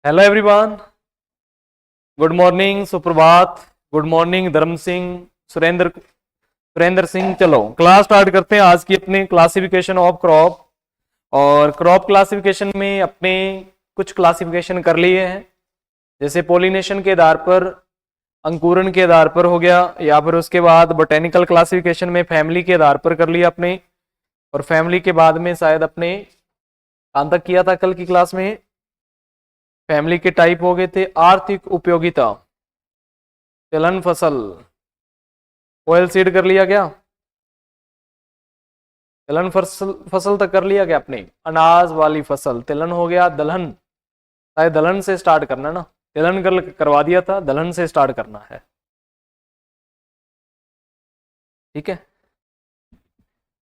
Hello everyone. Good morning सुप्रभात। Good morning धर्म सिंह, सुरेंद्र सिंह। चलो क्लास स्टार्ट करते हैं आज की अपनी क्लासिफिकेशन ऑफ क्रॉप। और क्रॉप क्लासिफिकेशन में अपने कुछ क्लासिफिकेशन कर लिए हैं, जैसे पोलिनेशन के आधार पर, अंकुरण के आधार पर हो गया, या फिर उसके बाद बोटेनिकल क्लासिफिकेशन में फैमिली के आधार पर कर लिया अपने। और फैमिली के बाद में शायद अपने कहां तक किया था कल की क्लास में, फैमिली के टाइप हो गए थे आर्थिक उपयोगिता, तिलहन फसल, ऑयल सीड कर लिया क्या, तिलहन फसल फसल तक कर लिया क्या आपने, अनाज वाली फसल, तिलहन हो गया, दलहन, शायद दलहन से स्टार्ट करना ना, तिलहन करवा दिया था, दलहन से स्टार्ट करना है। ठीक है।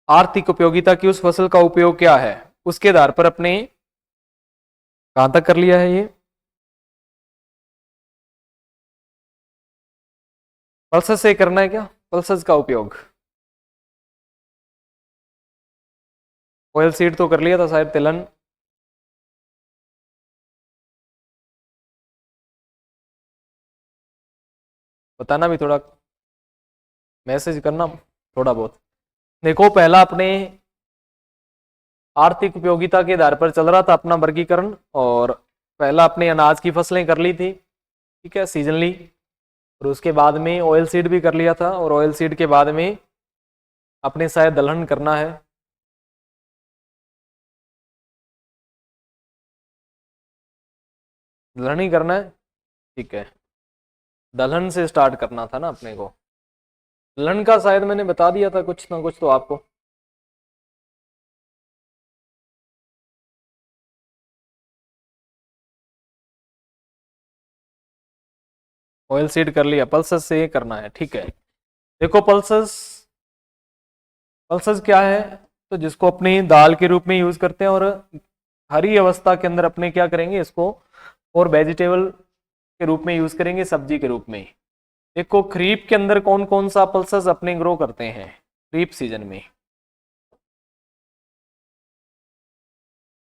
आर्थिक उपयोगिता की उस फसल का उपयोग क्या है, उसके आधार पर अपने कहां तक कर लिया है ये, पल्सेस से करना है क्या, पल्सेस का उपयोग। ऑयल सीड तो कर लिया था शायद, तिलहन बताना भी थोड़ा, मैसेज करना थोड़ा बहुत। देखो पहला अपने आर्थिक उपयोगिता के आधार पर चल रहा था अपना वर्गीकरण, और पहला अपने अनाज की फसलें कर ली थी, ठीक है, सीजनली। और उसके बाद में ऑयल सीड भी कर लिया था, और ऑयल सीड के बाद में अपने शायद दलहन करना है। दलहन ही करना है, ठीक है। दलहन से स्टार्ट करना था ना अपने को। दलहन का शायद मैंने बता दिया था कुछ ना कुछ तो आपको। ऑयल सीड कर लिया, पल्सेस से ये करना है, ठीक है। देखो पल्सेस, पल्सेस क्या है, तो जिसको अपनी दाल के रूप में यूज करते हैं, और हरी अवस्था के अंदर अपने क्या करेंगे इसको, और वेजिटेबल के रूप में यूज करेंगे, सब्जी के रूप में। देखो खरीफ के अंदर कौन कौन सा पल्सेस अपने ग्रो करते हैं खरीफ सीजन में।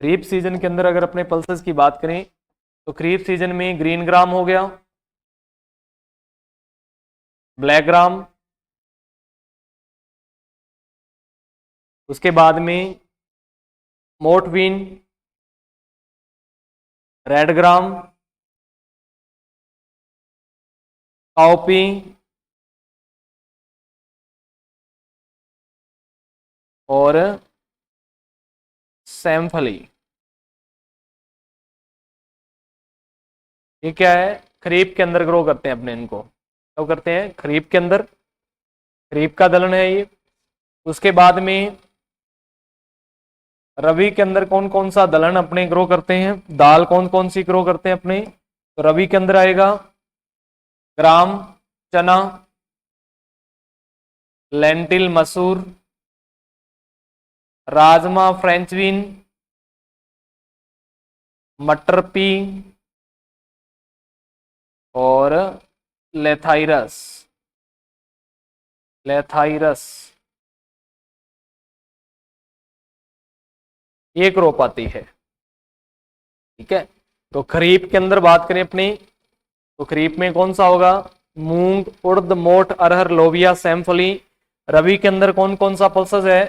खरीफ सीजन के अंदर अगर अपने पल्सेस की बात करें, तो खरीफ सीजन में ग्रीन ग्राम हो गया, ब्लैक ग्राम, उसके बाद में मोटवीन, रेड ग्राम, काउपी, और सैमफली। ये क्या है, खरीफ के अंदर ग्रो करते हैं अपने इनको, तो करते हैं खरीफ के अंदर, खरीफ का दलहन है ये। उसके बाद में रबी के अंदर कौन कौन सा दलहन अपने ग्रो करते हैं, दाल कौन कौन सी ग्रो करते हैं अपने, तो रबी के अंदर आएगा ग्राम, चना, लेंटिल मसूर, राजमा फ्रेंच बीन, मटर पी, और लेथाइरस, लेथाइरस, ये क्रॉप आती है। ठीक है। तो खरीफ के अंदर बात करें अपनी, तो खरीफ में कौन सा होगा, मूंग, उड़द, मोठ, अरहर, लोबिया, सैमफली। रबी के अंदर कौन कौन सा पल्सेस है,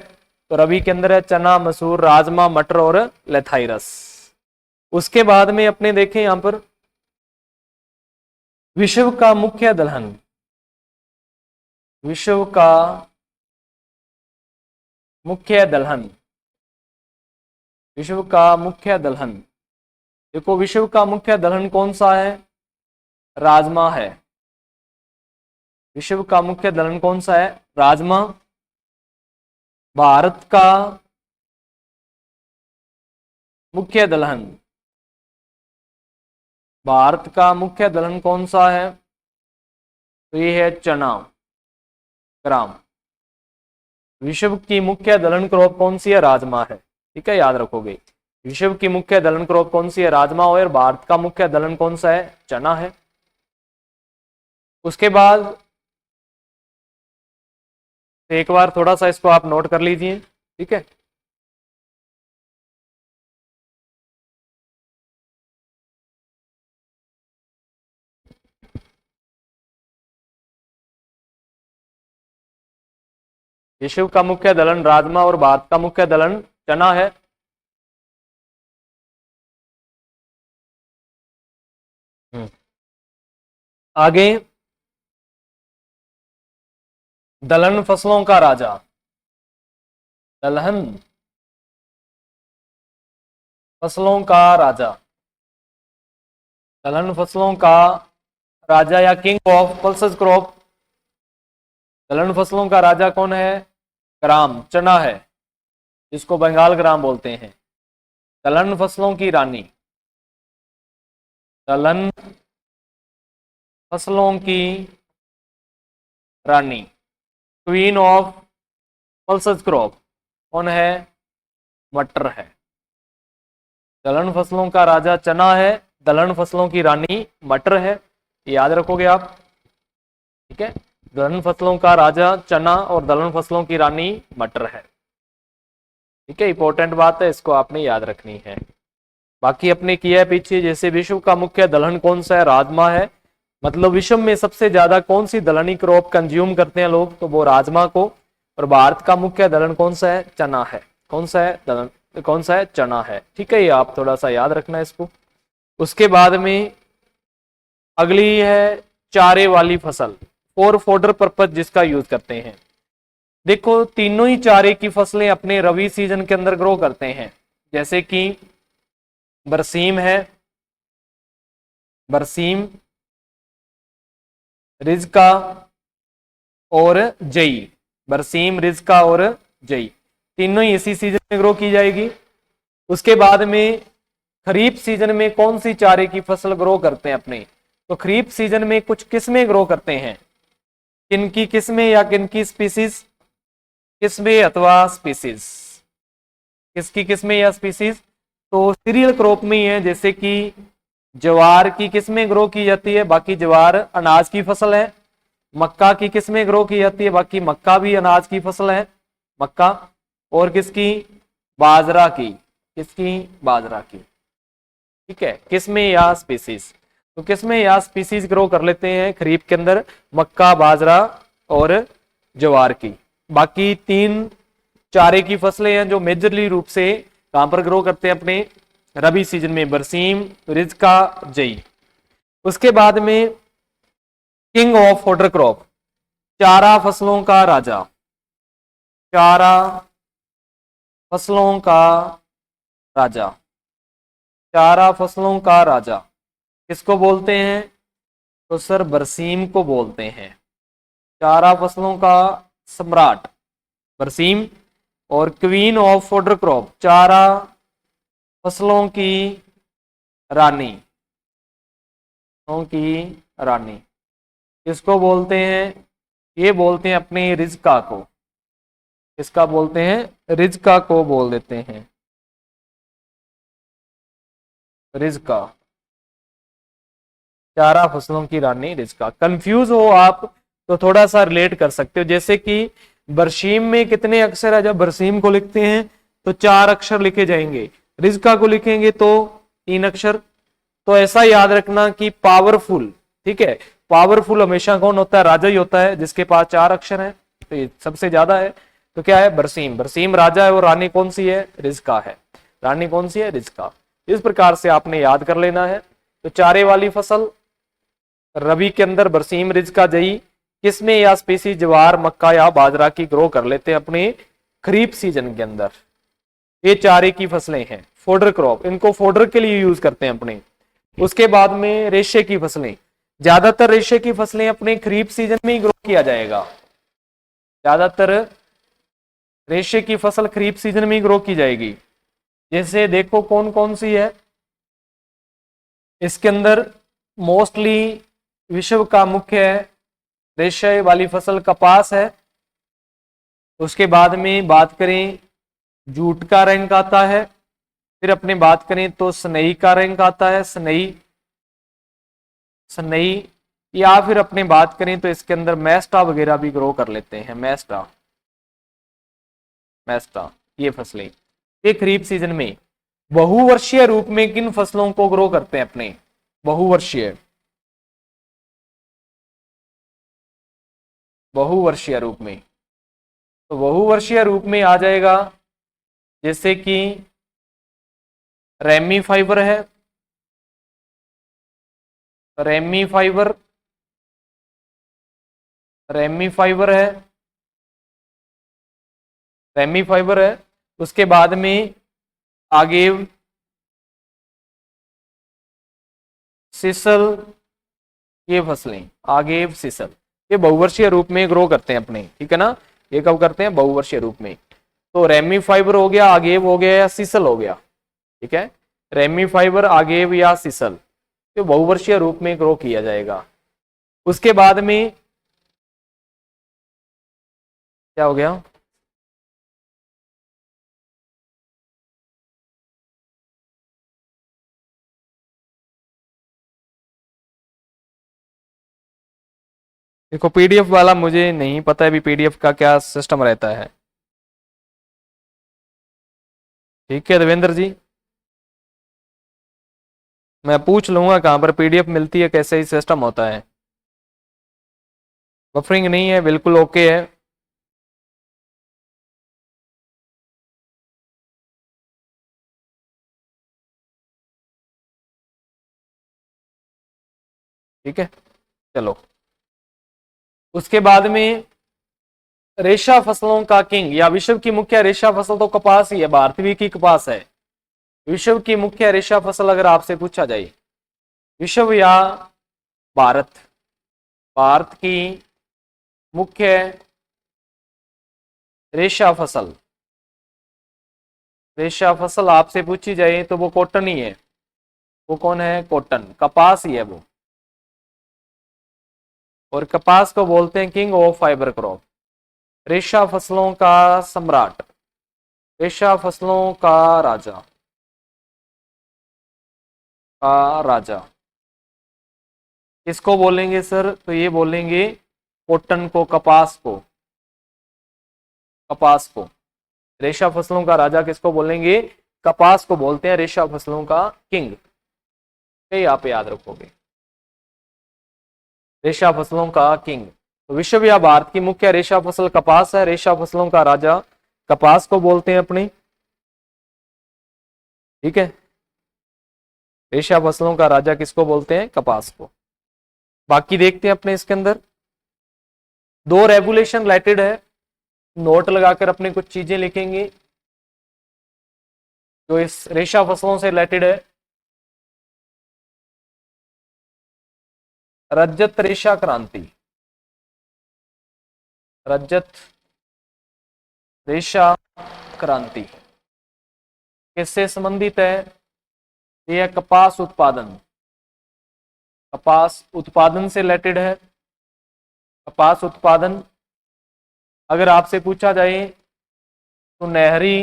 तो रबी के अंदर है चना, मसूर, राजमा, मटर और लेथाइरस। उसके बाद में अपने देखें यहां पर विश्व का मुख्य दलहन, विश्व का मुख्य दलहन, विश्व का मुख्य दलहन। देखो विश्व का मुख्य दलहन कौन सा है, राजमा है। विश्व का मुख्य दलहन कौन सा है, राजमा। भारत का मुख्य दलहन, भारत का मुख्य दलहन कौन सा है, तो ये है चना, ग्राम। विश्व की मुख्य दलहन क्रॉप कौन सी है, राजमा है। ठीक है, याद रखोगे। विश्व की मुख्य दलहन क्रॉप कौन सी है, राजमा, और भारत का मुख्य दलहन कौन सा है, चना है। उसके बाद एक बार थोड़ा सा इसको आप नोट कर लीजिए, ठीक है। विश्व का मुख्य दलहन राजमा और भारत का मुख्य दलहन चना है। आगे, दलहन फसलों का राजा, दलहन फसलों का राजा, दलहन फसलों का राजा या किंग ऑफ पल्सेस क्रॉप, दलहन फसलों का राजा कौन है? ग्राम, चना है, जिसको बंगाल ग्राम बोलते हैं। दलहन फसलों की रानी, दलहन फसलों की रानी, क्वीन ऑफ पल्सेस क्रॉप कौन है? मटर है। दलहन फसलों का राजा चना है, दलहन फसलों की रानी मटर है, याद रखोगे आप। ठीक है, दलहन फसलों का राजा चना और दलहन फसलों की रानी मटर है। ठीक है, इंपॉर्टेंट बात है, इसको आपने याद रखनी है। बाकी अपने किया है पीछे, जैसे विश्व का मुख्य दलहन कौन सा है? राजमा है। मतलब विश्व में सबसे ज्यादा कौन सी दलहनी क्रॉप कंज्यूम करते हैं लोग? तो वो राजमा को। और भारत का मुख्य दलहन कौन सा है? चना है। कौन सा है दलहन? कौन सा है? चना है। ठीक है, ये आप थोड़ा सा याद रखना है इसको। उसके बाद में अगली है चारे वाली फसल, फॉर फॉडर पर्पज जिसका यूज करते हैं। देखो, तीनों ही चारे की फसलें अपने रबी सीजन के अंदर ग्रो करते हैं, जैसे कि बरसीम है, बरसीम, रिजका और जई। बरसीम, रिजका और जई तीनों ही इसी सीजन में ग्रो की जाएगी। उसके बाद में खरीफ सीजन में कौन सी चारे की फसल ग्रो करते हैं अपने? तो खरीफ सीजन में कुछ किस्में ग्रो करते हैं। किनकी किस्में या किनकी स्पीसीज? किस्में अथवा स्पीसीज। किसकी किस्में या स्पीसीज? तो सीरियल क्रॉप में ही है, जैसे कि ज्वार की किस्में ग्रो की जाती है, बाकी ज्वार अनाज की फसल है। मक्का की किस्में ग्रो की जाती है, बाकी मक्का भी अनाज की फसल है, मक्का। और किसकी? बाजरा की। किसकी? बाजरा की। ठीक है, किस्में या स्पीसीज। तो किस्में या स्पीसीज ग्रो कर लेते हैं खरीफ के अंदर, मक्का, बाजरा और ज्वार की। बाकी तीन चारे की फसलें हैं जो मेजरली रूप से कहां पर ग्रो करते हैं? अपने रबी सीजन में, बरसीम, रिजका, जई। उसके बाद में किंग ऑफ फॉडर क्रॉप, चारा फसलों का राजा, चारा फसलों का राजा, चारा फसलों का राजा किसको बोलते हैं? तो सर बरसीम को बोलते हैं। चारा फसलों का सम्राट बरसीम, और क्वीन ऑफ फॉडर क्रॉप, चारा फसलों की रानी, की रानी किसको बोलते हैं? ये बोलते हैं अपने रिजका को। किसका बोलते हैं? रिजका को बोल देते हैं, रिजका। चारा फसलों की रानी रिजका। कंफ्यूज हो आप तो थोड़ा सा रिलेट कर सकते हो, जैसे कि बरसीम में कितने अक्षर है? जब बरसीम को लिखते हैं तो 4 अक्षर लिखे जाएंगे, रिजका को लिखेंगे तो 3 अक्षर। तो ऐसा याद रखना कि पावरफुल, ठीक है, पावरफुल हमेशा कौन होता है? राजा ही होता है, जिसके पास 4 अक्षर है। तो ये सबसे ज्यादा है, तो क्या है? बरसीम। बरसीम राजा है और रानी कौन सी है? रिजका है। रानी कौन सी है? रिजका। इस प्रकार से आपने याद कर लेना है। तो चारे वाली फसल रबी के अंदर बरसीम, रिजका, जई। किसमें या स्पीसी? ज्वार, मक्का या बाजरा की ग्रो कर लेते हैं अपने खरीफ सीजन के अंदर। ये चारे की फसलें हैं, फोडर क्रॉप, इनको फोडर के लिए यूज करते हैं अपने। उसके बाद में रेशे की फसलें, ज्यादातर रेशे की फसलें अपने खरीफ सीजन में ही ग्रो किया जाएगा। ज्यादातर रेशे की फसल खरीफ सीजन में ही ग्रो की जाएगी। जैसे देखो कौन कौन सी है इसके अंदर। मोस्टली विश्व का मुख्य रेशे वाली फसल कपास है। उसके बाद में बात करें जूट का रंग आता है। फिर अपने बात करें तो सनई का रंग आता है, सनई, सनई। या फिर अपने बात करें तो इसके अंदर मैस्टा वगैरह भी ग्रो कर लेते हैं, मैस्टा, मैस्टा। ये फसलें ये खरीफ सीजन में। बहुवर्षीय रूप में किन फसलों को ग्रो करते हैं अपने? बहुवर्षीय, बहुवर्षीय रूप में तो बहुवर्षीय रूप में आ जाएगा, जैसे कि रेमी फाइबर है, रेमी फाइबर, रेमी फाइबर है, रेमी फाइबर है। उसके बाद में आगेव, सिसल, ये फसलें आगेव सिसल, ये बहुवर्षीय रूप में ग्रो करते हैं अपने, ठीक है ना। ये कब करते हैं? बहुवर्षीय रूप में। तो रेमी फाइबर हो गया, आगेव हो गया या सिसल हो गया, ठीक है। रेमी फाइबर, आगेव या सिसल, तो बहुवर्षीय रूप में ग्रो किया जाएगा। उसके बाद में क्या हो गया? देखो पीडीएफ वाला मुझे नहीं पता है अभी पीडीएफ का क्या सिस्टम रहता है, ठीक है देवेंद्र जी। मैं पूछ लूंगा कहाँ पर पीडीएफ मिलती है, कैसे ही सिस्टम होता है। बफरिंग नहीं है, बिल्कुल ओके है। ठीक है, चलो। उसके बाद में रेशा फसलों का किंग या विश्व की मुख्य रेशा फसल तो कपास ही है, भारतीय की कपास है। विश्व की मुख्य रेशा फसल अगर आपसे पूछा जाए, विश्व या भारत, भारत की मुख्य रेशा फसल, रेशा फसल आपसे पूछी जाए तो वो कॉटन ही है। वो कौन है? कॉटन, कपास ही है वो। और कपास को बोलते हैं किंग ऑफ फाइबर क्रॉप, रेशा फसलों का सम्राट, रेशा फसलों का राजा, का राजा किसको बोलेंगे सर? तो ये बोलेंगे कॉटन को, कपास को, कपास को। रेशा फसलों का राजा किसको बोलेंगे? कपास को बोलते हैं रेशा फसलों का किंग। ये आप याद रखोगे, रेशा फसलों का किंग। तो विश्व या भारत की मुख्य रेशा फसल कपास है, रेशा फसलों का राजा कपास को बोलते हैं अपनी, ठीक है। रेशा फसलों का राजा किसको बोलते हैं? कपास को। बाकी देखते हैं अपने इसके अंदर दो रेगुलेशन रिलेटेड है, नोट लगाकर अपने कुछ चीजें लिखेंगे जो इस रेशा फसलों से रिलेटेड है। रजत रेशा क्रांति, रजत रेशा क्रांति किससे संबंधित है? यह कपास उत्पादन, कपास उत्पादन से रिलेटेड है। कपास उत्पादन अगर आपसे पूछा जाए तो नहरी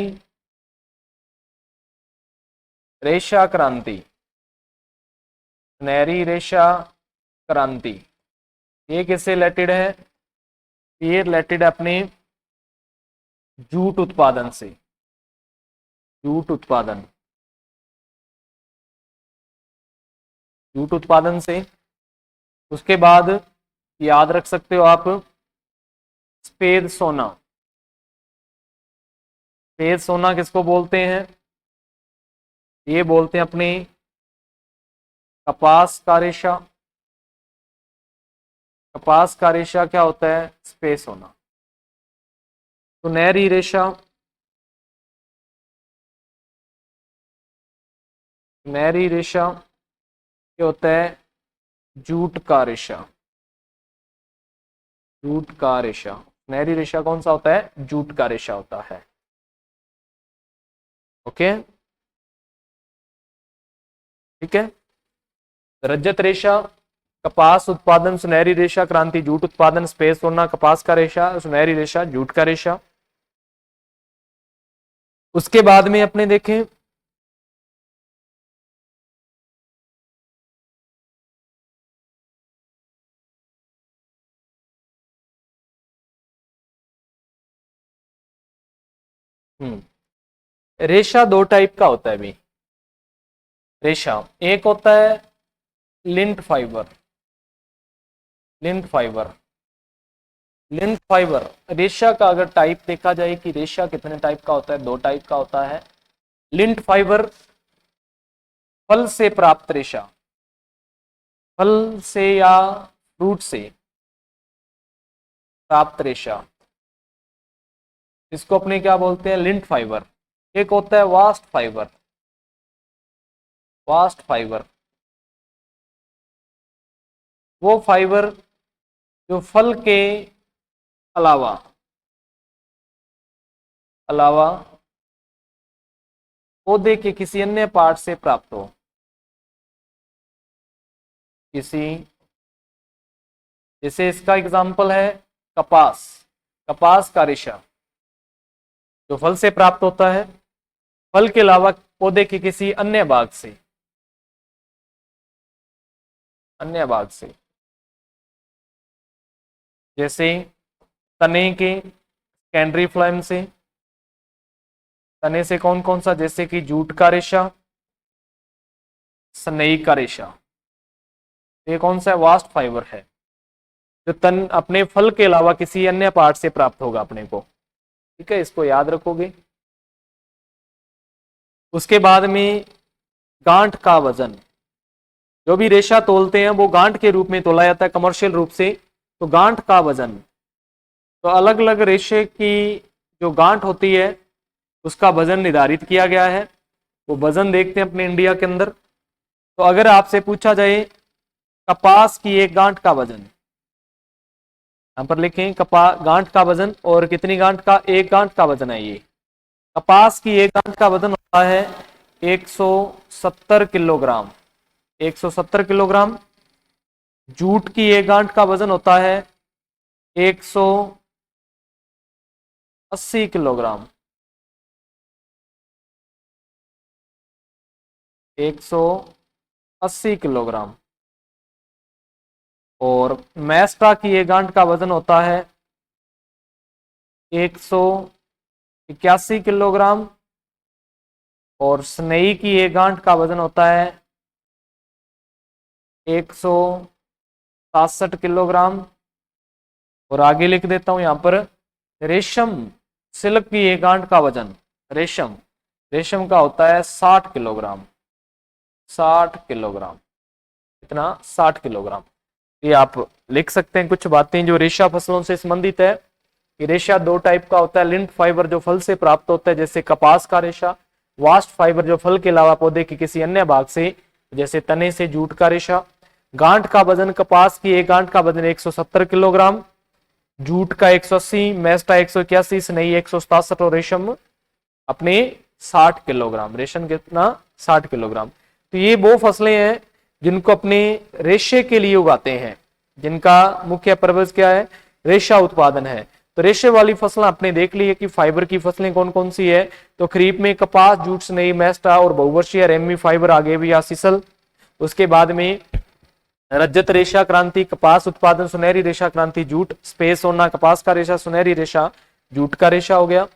रेशा क्रांति, नहरी रेशा क्रांति ये किससे रिलेटेड है? ये रिलेटेड अपने जूट उत्पादन से, जूट उत्पादन, जूट उत्पादन से। उसके बाद याद रख सकते हो आप सफेद सोना, सफेद सोना किसको बोलते हैं? ये बोलते हैं अपने कपास का रेशा। कपास का रेशा क्या होता है? सफेद सोना। सुनहरी रेशा, सुनहरी रेशा क्या होता है? जूट का रेशा, जूट का रेशा। सुनहरी रेशा कौन सा होता है? जूट का रेशा होता है। ओके, ठीक है। रजत रेशा कपास उत्पादन, सुनहरी रेशा क्रांति जूट उत्पादन, सफेद सोना कपास का रेशा, सुनहरी रेशा जूट का रेशा। उसके बाद में अपने देखें रेशा दो टाइप का होता है भी। रेशा एक होता है lint fibre, lint fibre, lint fibre रेशा का अगर टाइप देखा जाए कि रेशा कितने टाइप का होता है, 2 टाइप का होता है। लिंट फाइबर फल से प्राप्त रेशा, फल से या फ्रूट से प्राप्त रेशा, इसको अपने क्या बोलते हैं, लिंट फाइबर। एक होता है वास्ट फाइबर, वास्ट फाइबर वो फाइबर जो फल के अलावा अलावा पौधे के किसी अन्य पार्ट से प्राप्त हो, किसी, जैसे इसका एग्जाम्पल है कपास, कपास का रेशा जो फल से प्राप्त होता है, फल के अलावा पौधे के किसी अन्य भाग से, अन्य भाग से, जैसे तने के सेकेंडरी फ्लोएम से, तने से कौन कौन सा, जैसे कि जूट का रेशा, सनई का रेशा, ये कौन सा वास्ट फाइबर है जो तन अपने फल के अलावा किसी अन्य पार्ट से प्राप्त होगा अपने को। ठीक है, इसको याद रखोगे। उसके बाद में गांठ का वजन, जो भी रेशा तोलते हैं वो गांठ के रूप में तोला जाता है कमर्शियल रूप से। तो गांठ का वजन, तो अलग अलग रेशे की जो गांठ होती है उसका वजन निर्धारित किया गया है, वो वजन देखते हैं अपने इंडिया के अंदर। तो अगर आपसे पूछा जाए कपास की एक गांठ का वजन, यहां पर लिखें गांठ का वजन, और कितनी गांठ का, एक गांठ का वजन है ये। कपास की एक गांठ का वजन होता है 170 किलोग्राम, 170 किलोग्राम। जूट की एक गांठ का वजन होता है 180 किलोग्राम, 180 किलोग्राम। और मैस्टा की एक गांठ का वजन होता है 181 किलोग्राम। और स्नेही की एक गांठ का वजन होता है 167 किलोग्राम। और आगे लिख देता हूं यहां पर, रेशम सिल्क की एक गांठ का वजन, रेशम रेशम का होता है 60 किलोग्राम, 60 किलोग्राम, कितना, 60 किलोग्राम। ये आप लिख सकते हैं कुछ बातें जो रेशा फसलों से संबंधित है। कि रेशा 2 टाइप का होता है, लिंट फाइबर जो फल से प्राप्त होता है जैसे कपास का रेशा, वास्ट फाइबर जो फल के अलावा पौधे के किसी अन्य भाग से जैसे तने से जूट का रेशा। गांठ का वजन, कपास की एक गांठ का वजन 170 किलोग्राम, जूट का 180, मैस्टा 181, स्नेही 167 और रेशम अपने 60 किलोग्राम। रेशम कितना, 60 किलोग्राम। तो ये वो फसलें हैं जिनको अपने रेशे के लिए उगाते हैं, जिनका मुख्य पर्पज क्या है, रेशा उत्पादन है। तो रेशे वाली फसलें आपने देख ली है कि फाइबर की फसलें कौन कौन सी है। तो खरीफ में कपास, जूट, स्नेही, मैस्टा और बहुवर्षीय रेमी फाइबर आगे भी या सीसल। उसके बाद में रजत रेशा क्रांति, कपास उत्पादन, सुनहरी रेशा क्रांति, जूट, स्पेस होना, कपास का रेशा, सुनहरी रेशा जूट का रेशा हो गया।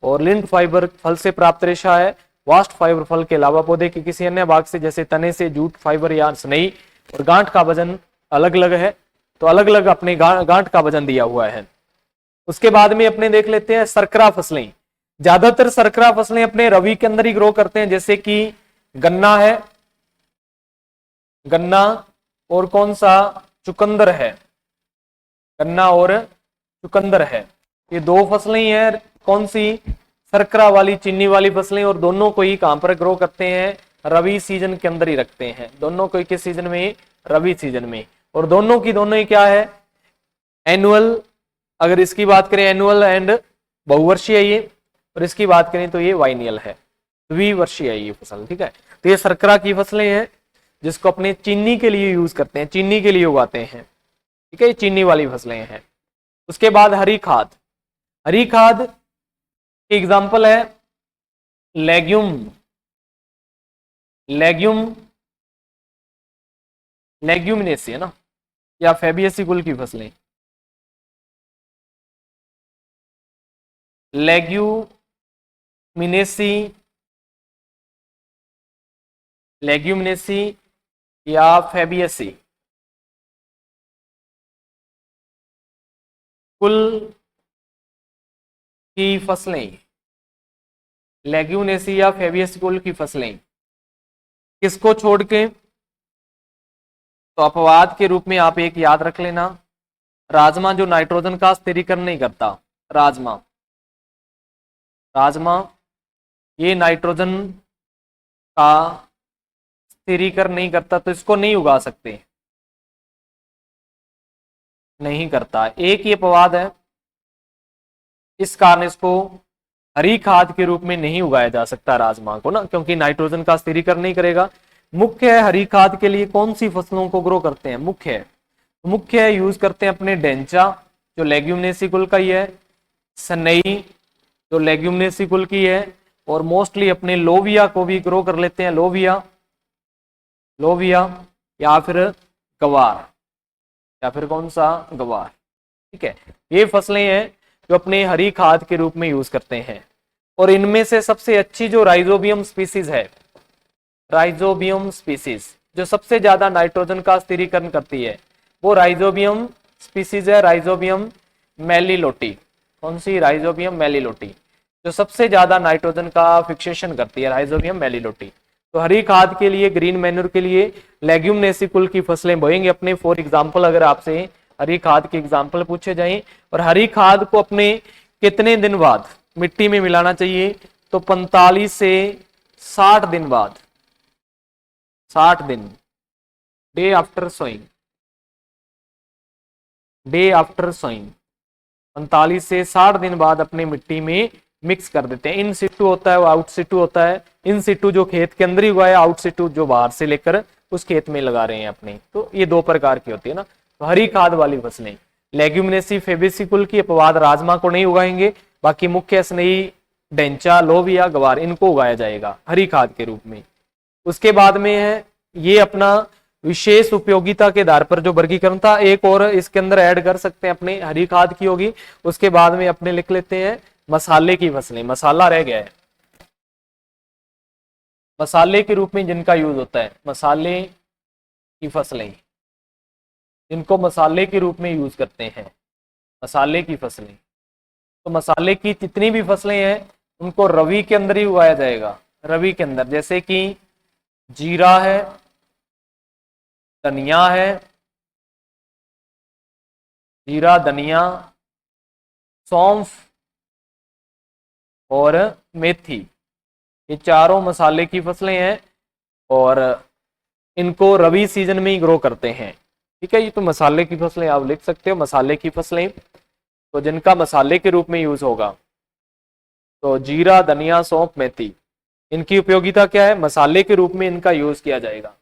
और लिंट फाइबर फल से प्राप्त रेशा है, वास्ट फाइबर फल के अलावा पौधे के किसी अन्य भाग से जैसे तने से जूट फाइबर या स्नेही। और गांठ का वजन अलग अलग है, तो अलग अलग अपने गांठ का वजन दिया हुआ है। उसके बाद में अपने देख लेते हैं सरकरा फसलें। ज्यादातर सरकरा फसलें अपने रवि के अंदर ही ग्रो करते हैं, जैसे कि गन्ना है, गन्ना, और कौन सा, चुकंदर है, गन्ना और चुकंदर है। ये 2 फसलें ही है, कौन सी, सरकरा वाली, चीनी वाली फसलें। और दोनों को ही कहां पर ग्रो करते हैं, रवि सीजन के अंदर ही रखते हैं, दोनों को किस सीजन में, रवि सीजन में। और दोनों की दोनों ही क्या है, एनुअल, अगर इसकी बात करें एनुअल एंड बहुवर्षीय ये, और इसकी बात करें तो ये वाइनियल है, द्विवर्षीय ये फसल। ठीक है, तो ये सरकरा की फसलें हैं जिसको अपने चीनी के लिए यूज करते हैं, चीनी के लिए उगाते हैं। ठीक है, चीनी वाली फसलें हैं। उसके बाद हरी खाद, हरी खाद एग्जाम्पल है लेग्यूम, लेग्यूम, लेग्यूमिनेसी है ना, या फेबियसी कुल की फसलें, लेग्यूमिनेसी, लेग्यूमिनेसी या फेबियसी। कुल की फसलें, लेग्यूमिनेसी या फेबियसी कुल की फसलें, किसको छोड़ के? तो अपवाद के रूप में आप एक याद रख लेना, राजमा जो नाइट्रोजन का स्थिरीकरण नहीं करता, राजमा, राजमा ये नाइट्रोजन का स्थिरीकरण नहीं करता, तो इसको नहीं उगा सकते, नहीं करता, एक ही अपवाद है, इस कारण इसको हरी खाद के रूप में नहीं उगाया जा सकता राजमा को ना, क्योंकि नाइट्रोजन का स्थिरीकरण नहीं करेगा। मुख्य है हरी खाद के लिए कौन सी फसलों को ग्रो करते हैं? मुख्य है यूज करते हैं अपने डेंचा जो लेग्यूमिनेसी कुल का ही है, सनई जो लेग्यूमिनेसी कुल की है, और मोस्टली अपने लोविया को भी ग्रो कर लेते हैं, लोविया या फिर गवार, या फिर कौन सा? गवार। ठीक है, ये फसलें हैं जो अपने हरी खाद के रूप में यूज करते हैं। और इनमें से सबसे अच्छी जो राइजोबियम स्पीसीज है, राइजोबियम स्पीसीज जो सबसे ज्यादा नाइट्रोजन का स्थिरीकरण करती है, वो राइजोबियम स्पीसीज है, राइजोबियम मेलिलोटी। कौन सी? राइजोबियम मेलिलोटी, जो सबसे ज्यादा नाइट्रोजन का फिक्सेशन करती है, राइजोबियम मेलिलोटी। तो हरी खाद के लिए, ग्रीन मैन्योर के लिए लेग्यूमिनेसी कुल की फसलें बोएंगे अपने। फॉर एग्जांपल अगर आपसे हरी खाद के एग्जाम्पल पूछे जाएं, और हरी खाद को अपने कितने दिन बाद मिट्टी में मिलाना चाहिए? तो 45 से 60 दिन बाद, 60 दिन, day after sowing, day after sowing, 45 से 60 दिन बाद अपने मिट्टी में मिक्स कर देते हैं। इन सिटू होता है, वो आउट सिटू होता है। इन सिटू जो खेत के अंदर ही हुआ है, आउट सिटू जो बाहर से लेकर उस खेत में लगा रहे हैं अपने। तो ये दो प्रकार की होती है ना। तो हरी खाद वाली फसलें लेग्यूमिनेसी फेबेसी कुल की, अपवाद राजमा को नहीं उगाएंगे, बाकी मुख्य स्नेही डेंचा, लोविया, गवार इनको उगाया जाएगा हरी खाद के रूप में। उसके बाद में है ये अपना विशेष उपयोगिता के आधार पर जो वर्गीकरण था, एक और इसके अंदर ऐड कर सकते हैं अपने, हरी खाद की होगी। उसके बाद में अपने लिख लेते हैं मसाले की फसलें, मसाला रह गया है, मसाले के रूप में जिनका यूज होता है, मसाले की फसलें, जिनको मसाले के रूप में यूज करते हैं, मसाले की फसलें। तो मसाले की जितनी भी फसलें हैं उनको रवि के अंदर ही उगाया जाएगा, रवि के अंदर, जैसे कि जीरा है, धनिया है, जीरा, धनिया, सौंफ और मेथी, ये चारों मसाले की फसलें हैं और इनको रवि सीजन में ही ग्रो करते हैं। ठीक है, ये तो मसाले की फसलें आप लिख सकते हो, मसाले की फसलें तो जिनका मसाले के रूप में यूज होगा, तो जीरा, धनिया, सौंफ, मेथी, इनकी उपयोगिता क्या है? मसाले के रूप में इनका यूज किया जाएगा।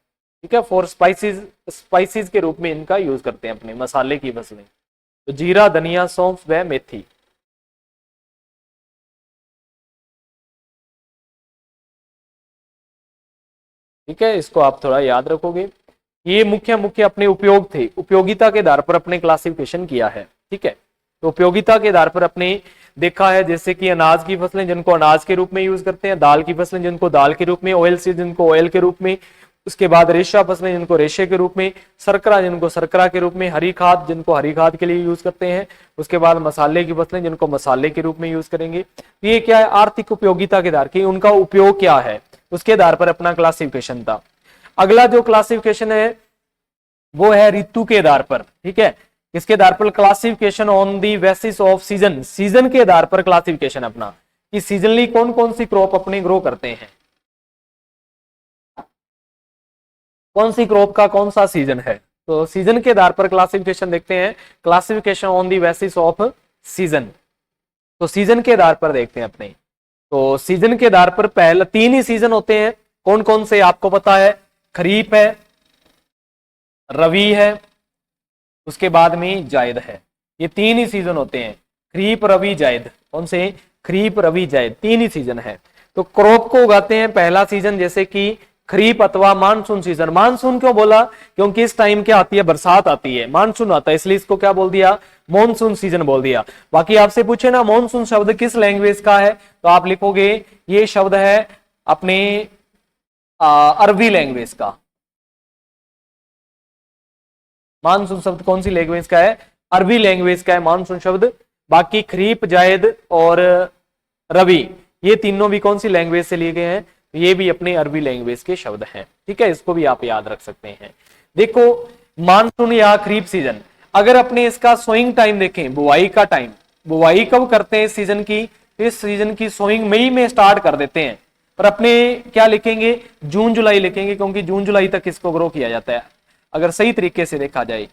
ठीक है, फॉर स्पाइसेस के रूप में इनका यूज करते हैं अपने, मसाले की फसलें। तो जीरा, धनिया, सौंफ व मेथी। ठीक है, इसको आप थोड़ा याद रखोगे। ये मुख्य अपने उपयोग थे, उपयोगिता के आधार पर अपने क्लासिफिकेशन किया है। ठीक है, तो उपयोगिता के आधार पर अपने देखा है, जैसे कि अनाज की फसलें जिनको अनाज के रूप में यूज करते हैं, दाल की फसलें जिनको दाल के रूप में, ऑयल सीड जिनको ऑयल के रूप में, उसके बाद रेशा फसलें जिनको रेशे के रूप में, शर्करा जिनको शर्करा के रूप में, हरी खाद जिनको हरी खाद के लिए यूज करते हैं, उसके बाद मसाले की फसलें जिनको मसाले के रूप में यूज करेंगे। ये क्या है? आर्थिक उपयोगिता के आधार की, उनका उपयोग क्या है उसके आधार पर अपना क्लासिफिकेशन था। अगला जो क्लासिफिकेशन है वो है ऋतु के आधार पर। ठीक है, इसके आधार पर classification on the basis off season, season के आधार पर क्लासिफिकेशन अपना, कि सीजनली कौन कौन सी क्रॉप अपने ग्रो करते हैं, कौन सी क्रॉप का कौन सा सीजन है। तो सीजन के आधार पर क्लासिफिकेशन देखते हैं, classification on the basis off season. तो सीजन के आधार पर देखते हैं अपने, तो सीजन के आधार पर पहले 3 ही सीजन होते हैं, कौन कौन से आपको पता है? खरीफ है, रवि है, उसके बाद में जायद है। ये 3 ही सीजन होते हैं, खरीफ, रवि, जायद। कौन से? खरीफ, रवि, जायद, 3 ही सीजन है। तो क्रॉप को उगाते हैं पहला सीजन, जैसे कि खरीफ अथवा मानसून सीजन। मानसून क्यों बोला? क्योंकि इस टाइम क्या आती है? बरसात आती है, मानसून आता है, इसलिए इसको क्या बोल दिया? मॉनसून सीजन बोल दिया। बाकी आपसे पूछे ना मॉनसून शब्द किस लैंग्वेज का है, तो आप लिखोगे ये शब्द है अपने अरबी लैंग्वेज का। मानसून शब्द कौन सी लैंग्वेज का है? अरबी लैंग्वेज का है मानसून शब्द। बाकी खरीफ, जायद और रबी ये तीनों भी कौन सी लैंग्वेज से लिए गए हैं? ये भी अपने अरबी लैंग्वेज के शब्द हैं। ठीक है, इसको भी आप याद रख सकते हैं। देखो मानसून या खरीफ सीजन, अगर अपने इसका सोइंग टाइम देखें, बुआई का टाइम, बुआई कब करते हैं इस सीजन की? इस सीजन की सोइंग मई में स्टार्ट कर देते हैं, पर अपने क्या लिखेंगे? जून जुलाई लिखेंगे, क्योंकि जून जुलाई तक इसको ग्रो किया जाता है अगर सही तरीके से देखा जाए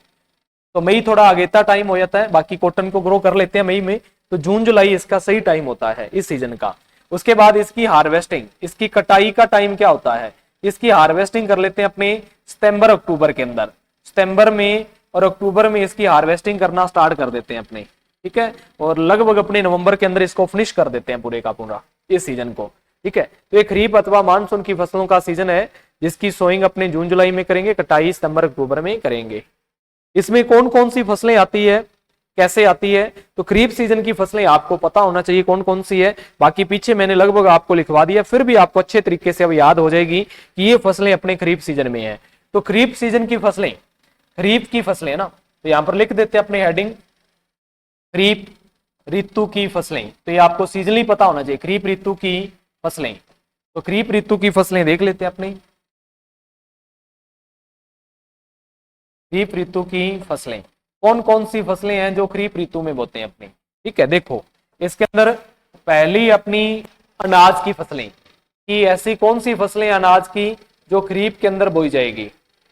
तो। मई थोड़ा आगेता टाइम हो जाता है, बाकी कॉटन को ग्रो कर लेते हैं मई में, तो जून जुलाई इसका सही टाइम होता है इस सीजन का। उसके बाद इसकी हार्वेस्टिंग, इसकी कटाई का टाइम क्या होता है? इसकी हार्वेस्टिंग कर लेते हैं अपने सितंबर अक्टूबर के अंदर। सितंबर में और अक्टूबर में इसकी हार्वेस्टिंग करना स्टार्ट कर देते हैं अपने। ठीक है, और लगभग अपने नवंबर के अंदर इसको फिनिश कर देते हैं पूरे का पूरा इस सीजन को। ठीक है, तो ये खरीफ अथवा मानसून की फसलों का सीजन है जिसकी सोइंग अपने जून जुलाई में करेंगे, कटाई सितंबर अक्टूबर में करेंगे। इसमें कौन कौन सी फसलें आती है, कैसे आती है? तो खरीफ सीजन की फसलें आपको पता होना चाहिए कौन कौन सी है। बाकी पीछे मैंने लगभग आपको लिखवा दिया, फिर भी आपको अच्छे तरीके से अब याद हो जाएगी कि ये फसलें अपने खरीफ सीजन में है। तो खरीफ सीजन की फसलें, खरीफ की फसलें ना, तो यहां पर लिख देते हैं अपने हेडिंग खरीफ ऋतु की फसलें। तो ये आपको सीजनली पता होना चाहिए, खरीफ ऋतु की फसलें। तो खरीफ ऋतु की फसलें देख लेते हैं अपने, खरीफ ऋतु की फसलें कौन कौन सी फसलें हैं जो खरीफ ऋतु में बोते हैं अपनी। ठीक है, देखो इसके अंदर पहली अपनी अनाज की फसलें, कि ऐसी कौन सी फसलें अनाज की जो खरीफ के अंदर बोई जाएगी।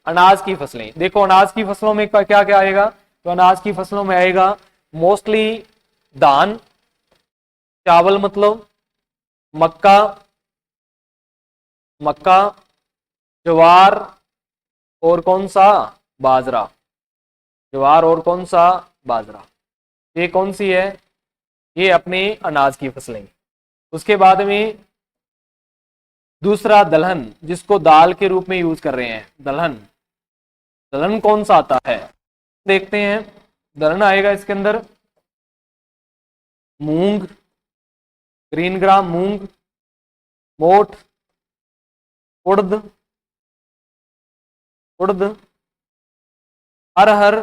अनाज की फसलें, देखो अनाज की फसलों में क्या क्या आएगा? तो अनाज की फसलों में आएगा मोस्टली धान, चावल मतलब, मक्का, मक्का, ज्वार और कौन सा? बाजरा। ज्वार और कौन सा? बाजरा। ये कौन सी है? ये अपने अनाज की फसलें। उसके बाद में दूसरा दलहन, जिसको दाल के रूप में यूज कर रहे हैं, दलहन। दलहन कौन सा आता है देखते हैं। दलहन आएगा इसके अंदर मूंग, ग्रीन ग्राम मूंग, मोठ, उड़द, उड़द, अरहर,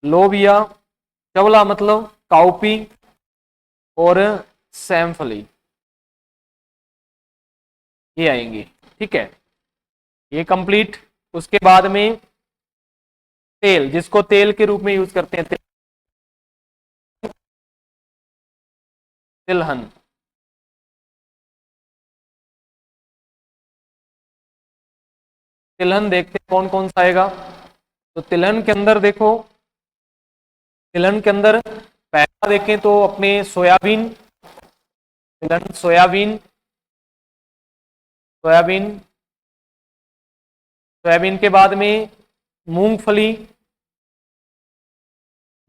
लोबिया, चवला मतलब काउपी और सैमफली, ये आएंगे। ठीक है, ये कंप्लीट। उसके बाद में तेल, जिसको तेल के रूप में यूज करते हैं, तिलहन। तिलहन देखते हैं कौन कौन सा आएगा। तो तिलहन के अंदर देखो, तिलहन के अंदर पहला देखें तो अपने सोयाबीन, तिलहन सोयाबीन, सोयाबीन, सोयाबीन के बाद में मूंगफली,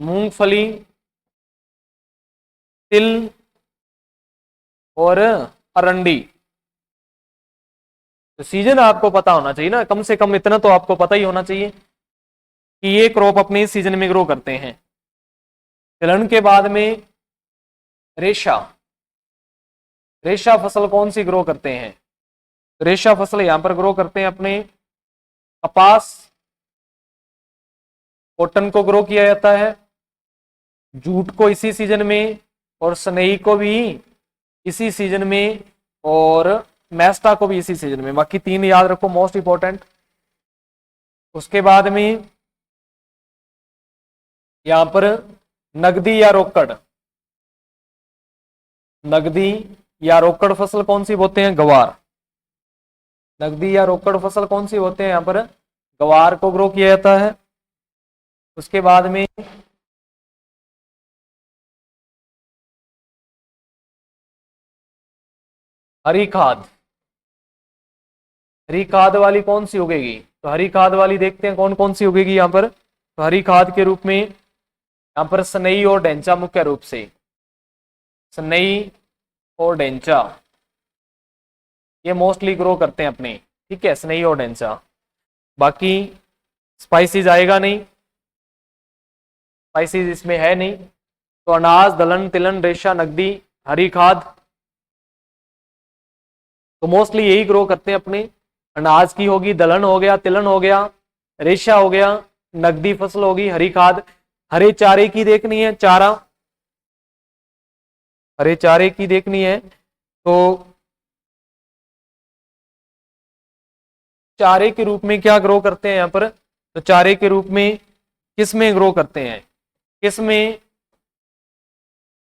मूंगफली, तिल और अरंडी। तो सीजन आपको पता होना चाहिए ना, कम से कम इतना तो आपको पता ही होना चाहिए कि ये क्रॉप अपने सीजन में ग्रो करते हैं। तिलहन के बाद में रेशा, रेशा फसल कौन सी ग्रो करते हैं? रेशा फसल यहां पर ग्रो करते हैं अपने कपास, कॉटन को ग्रो किया जाता है, जूट को इसी सीजन में, और सनई को भी इसी सीजन में, और मैस्टा को भी इसी सीजन में। बाकी तीन याद रखो मोस्ट इंपॉर्टेंट। उसके बाद में यहां पर नगदी या रोकड़, नगदी या रोकड़ फसल कौन सी बोते हैं? गवार। नगदी या रोकड़ फसल कौन सी होते हैं? यहां पर गवार को ग्रो किया जाता है। उसके बाद में हरी खाद, हरी खाद वाली कौन सी उगेगी? तो हरी खाद वाली देखते हैं कौन कौन सी उगेगी यहां पर। तो हरी खाद के रूप में यहां पर सनई और डेंचा, मुख्य रूप से सनई और डेंचा ये मोस्टली ग्रो करते हैं अपने। ठीक है, सनई और डेंचा। बाकी स्पाइसेस आएगा नहीं, स्पाइसेस इसमें है नहीं। तो अनाज, दलहन, तिलहन, रेशा, नगदी, हरी खाद, तो मोस्टली यही ग्रो करते हैं अपने। अनाज की होगी, दलहन हो गया, तिलहन हो गया, रेशा हो गया, नकदी फसल होगी हरी खाद। हरे चारे की देखनी है, चारा, हरे चारे की देखनी है तो चारे के रूप में क्या ग्रो करते हैं यहाँ पर, तो चारे के रूप में किस में ग्रो करते हैं, किस में,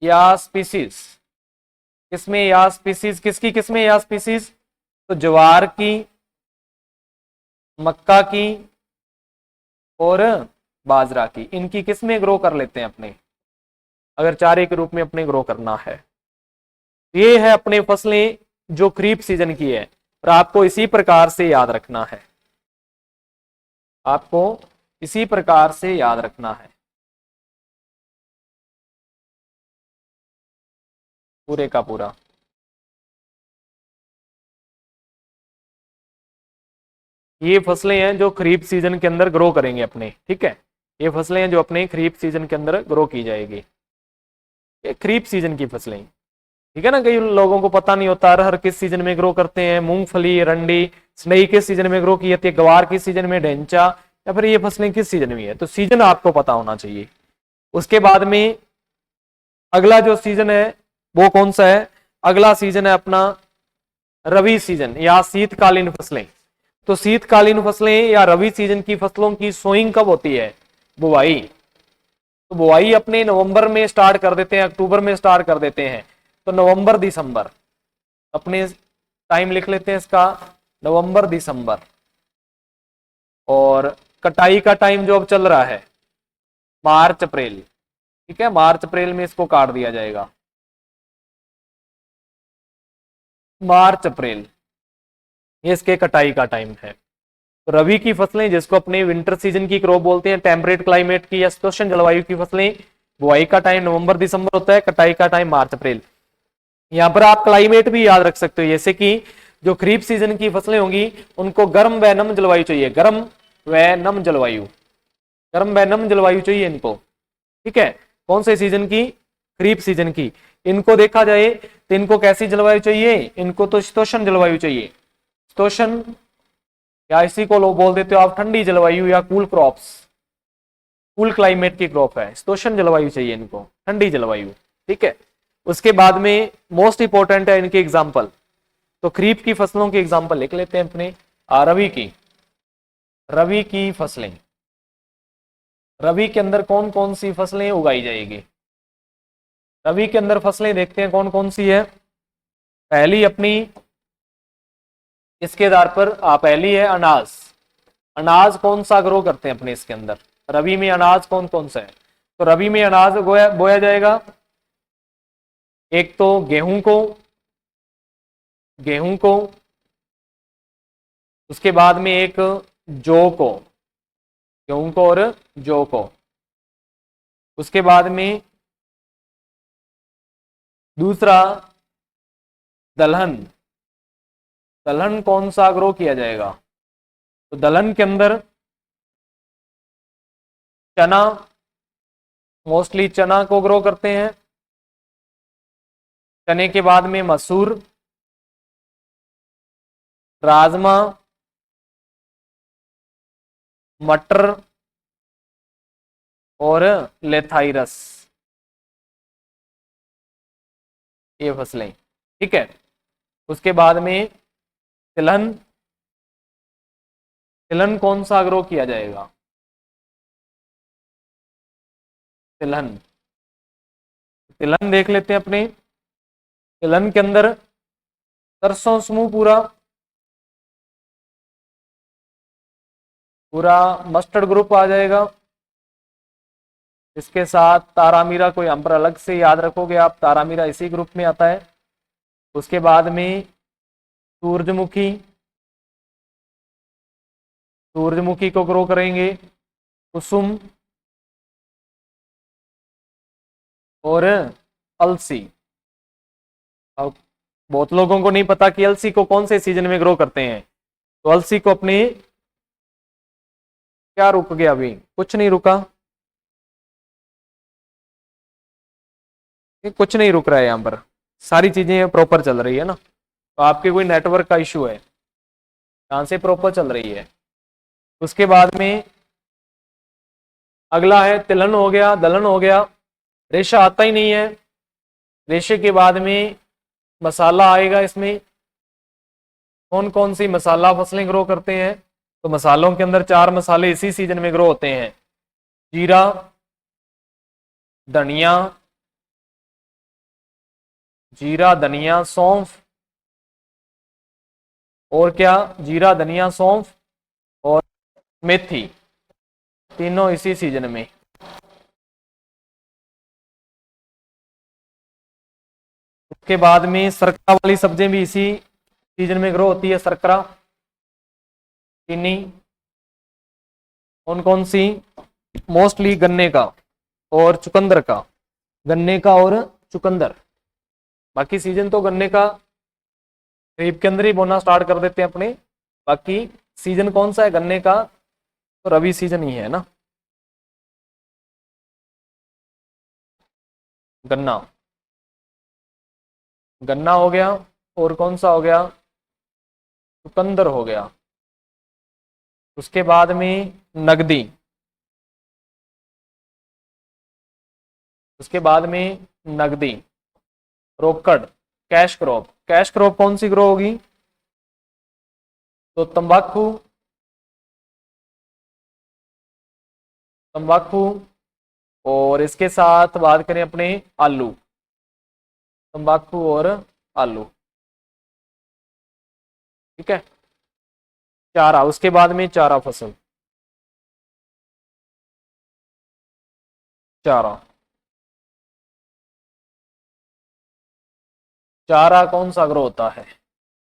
या स्पीसीज, किसमें या स्पीसीज, किसकी किसमें या स्पीसीज, तो ज्वार की, मक्का की और बाजरा की, इनकी किसमें ग्रो कर लेते हैं अपने, अगर चारे के रूप में अपने ग्रो करना है। ये है अपने फसलें जो खरीफ सीजन की है, और आपको इसी प्रकार से याद रखना है, आपको इसी प्रकार से याद रखना है पूरे का पूरा। ये फसलें हैं जो खरीफ सीजन के अंदर ग्रो करेंगे अपने, ठीक है, ये फसलें हैं जो अपने खरीफ सीजन के अंदर ग्रो की जाएगी, ये खरीफ सीजन की फसलें, ठीक है ना। कई लोगों को पता नहीं होता अरहर किस सीजन में ग्रो करते हैं, मूंगफली, रंडी, स्नई किस सीजन में ग्रो की जाती है, गवार किस सीजन में, ढेंचा, या फिर ये फसलें किस सीजन में है, तो सीजन आपको पता होना चाहिए। उसके बाद में अगला जो सीजन है वो कौन सा है, अगला सीजन है अपना रवि सीजन या शीतकालीन फसलें। तो शीतकालीन फसलें या रवि सीजन की फसलों की सोइंग कब होती है, बुवाई, तो बुआई अपने नवंबर में स्टार्ट कर देते हैं, अक्टूबर में स्टार्ट कर देते हैं, तो नवंबर दिसंबर अपने टाइम लिख लेते हैं इसका, नवंबर दिसंबर। और कटाई का टाइम जो अब चल रहा है मार्च अप्रैल, ठीक है, मार्च अप्रैल में इसको काट दिया जाएगा, मार्च अप्रैल ये इसके कटाई का टाइम है। तो रबी की फसलें जिसको अपने विंटर सीजन की क्रॉप बोलते हैं, टेम्परेट क्लाइमेट की या शीतोष्ण जलवायु की फसलें, बुआई का टाइम नवंबर दिसंबर होता है, कटाई का टाइम मार्च अप्रैल। यहाँ पर आप क्लाइमेट भी याद रख सकते हो, जैसे कि जो खरीफ सीजन की फसलें होंगी उनको गर्म व नम जलवायु चाहिए, गर्म व नम जलवायु, गर्म व नम जलवायु चाहिए इनको, ठीक है, कौन से सीजन की, खरीफ सीजन की। इनको देखा जाए तो इनको कैसी जलवायु चाहिए, इनको तो शीतोष्ण जलवायु चाहिए, शीतोष्ण, या इसी को लोग बोल देते हो आप ठंडी जलवायु या कूल क्रॉप्स, कूल क्लाइमेट की क्रॉप है, शीतोष्ण जलवायु चाहिए इनको, ठंडी जलवायु, ठीक है। उसके बाद में मोस्ट इंपॉर्टेंट है इनके एग्जाम्पल, तो खरीफ की फसलों के एग्जाम्पल लिख लेते हैं अपने, रवि की फसलें, रवि के अंदर कौन कौन सी फसलें उगाई जाएगी, रवि के अंदर फसलें देखते हैं कौन कौन सी है। पहली अपनी इसके आधार पर पहली है अनाज, अनाज कौन सा ग्रो करते हैं अपने इसके अंदर, रबी में अनाज कौन कौन सा है, तो रबी में अनाज बोया जाएगा, एक तो गेहूं को, गेहूं को, उसके बाद में एक जौ को, गेहूं को और जौ को, उसके बाद में दूसरा दलहन, दलहन कौन सा ग्रो किया जाएगा, तो दलहन के अंदर चना, मोस्टली चना को ग्रो करते हैं, चने के बाद में मसूर, राजमा, मटर और लेथाइरस, ये फसलें, ठीक है। उसके बाद में तिलहन, तिलहन कौन सा ग्रो किया जाएगा, तिलहन, तिलहन देख लेते हैं अपने, तिलहन के अंदर सरसों समूह पूरा, पूरा मस्टर्ड ग्रुप आ जाएगा, इसके साथ तारामीरा को यहाँ पर अलग से याद रखोगे आप, तारामीरा इसी ग्रुप में आता है। उसके बाद में सूरजमुखी, सूरजमुखी को ग्रो करेंगे, कुसुम और अलसी। अब बहुत लोगों को नहीं पता कि अलसी को कौन से सीजन में ग्रो करते हैं, तो अलसी को अपने, क्या रुक गया, अभी कुछ नहीं रुका, कुछ नहीं रुक रहा है यहाँ पर, सारी चीजें प्रॉपर चल रही है ना, तो आपके कोई नेटवर्क का इशू है, यहाँ से प्रॉपर चल रही है। उसके बाद में अगला है तिलहन हो गया, दलहन हो गया। रेशा आता ही नहीं है। रेशे के बाद में मसाला आएगा। इसमें कौन कौन सी मसाला फसलें ग्रो करते हैं? तो मसालों के अंदर 4 मसाले इसी सीजन में ग्रो होते हैं। जीरा, धनिया, जीरा धनिया सौंफ, और क्या? जीरा धनिया सौंफ और मेथी, तीनों इसी सीजन में। उसके बाद में सरकरा वाली सब्जियां भी इसी सीजन में ग्रो होती है। सरकरा, चीनी, कौन कौन सी? मोस्टली गन्ने का और चुकंदर का। गन्ने का और चुकंदर। बाकी सीजन तो गन्ने का खरीफ के अंदर ही बोना स्टार्ट कर देते हैं अपने। बाकी सीजन कौन सा है गन्ने का? तो रबी सीजन ही है ना। गन्ना, गन्ना हो गया। और कौन सा हो गया? चुकंदर हो गया। उसके बाद में नगदी। उसके बाद में नगदी, रोकड़, कैश क्रॉप। कैश क्रॉप कौन सी ग्रो होगी? तो तंबाकू, तंबाकू। और इसके साथ बात करें अपने आलू, तंबाकू और आलू। ठीक है। चारा, उसके बाद में चारा फसल, चारा। चारा कौन सा ग्रो होता है?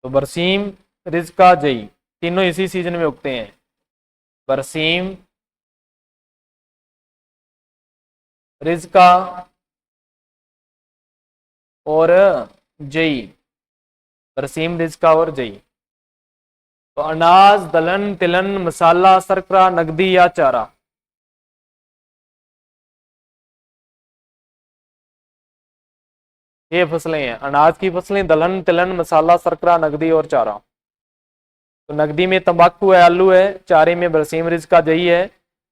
तो बरसीम, रिजका, जई, तीनों इसी सीजन में उगते हैं। बरसीम, रिजका और जई। बरसीम, रिजका और जई। तो अनाज, दलहन, तिलहन, मसाला, सरकरा, नगदी या चारा? ये फसलें हैं अनाज की फसलें। दलहन, तिलहन, मसाला, सरकरा, नगदी और चारा। तो नगदी में तंबाकू है, आलू है। चारे में बरसीम, रिजका, जई है।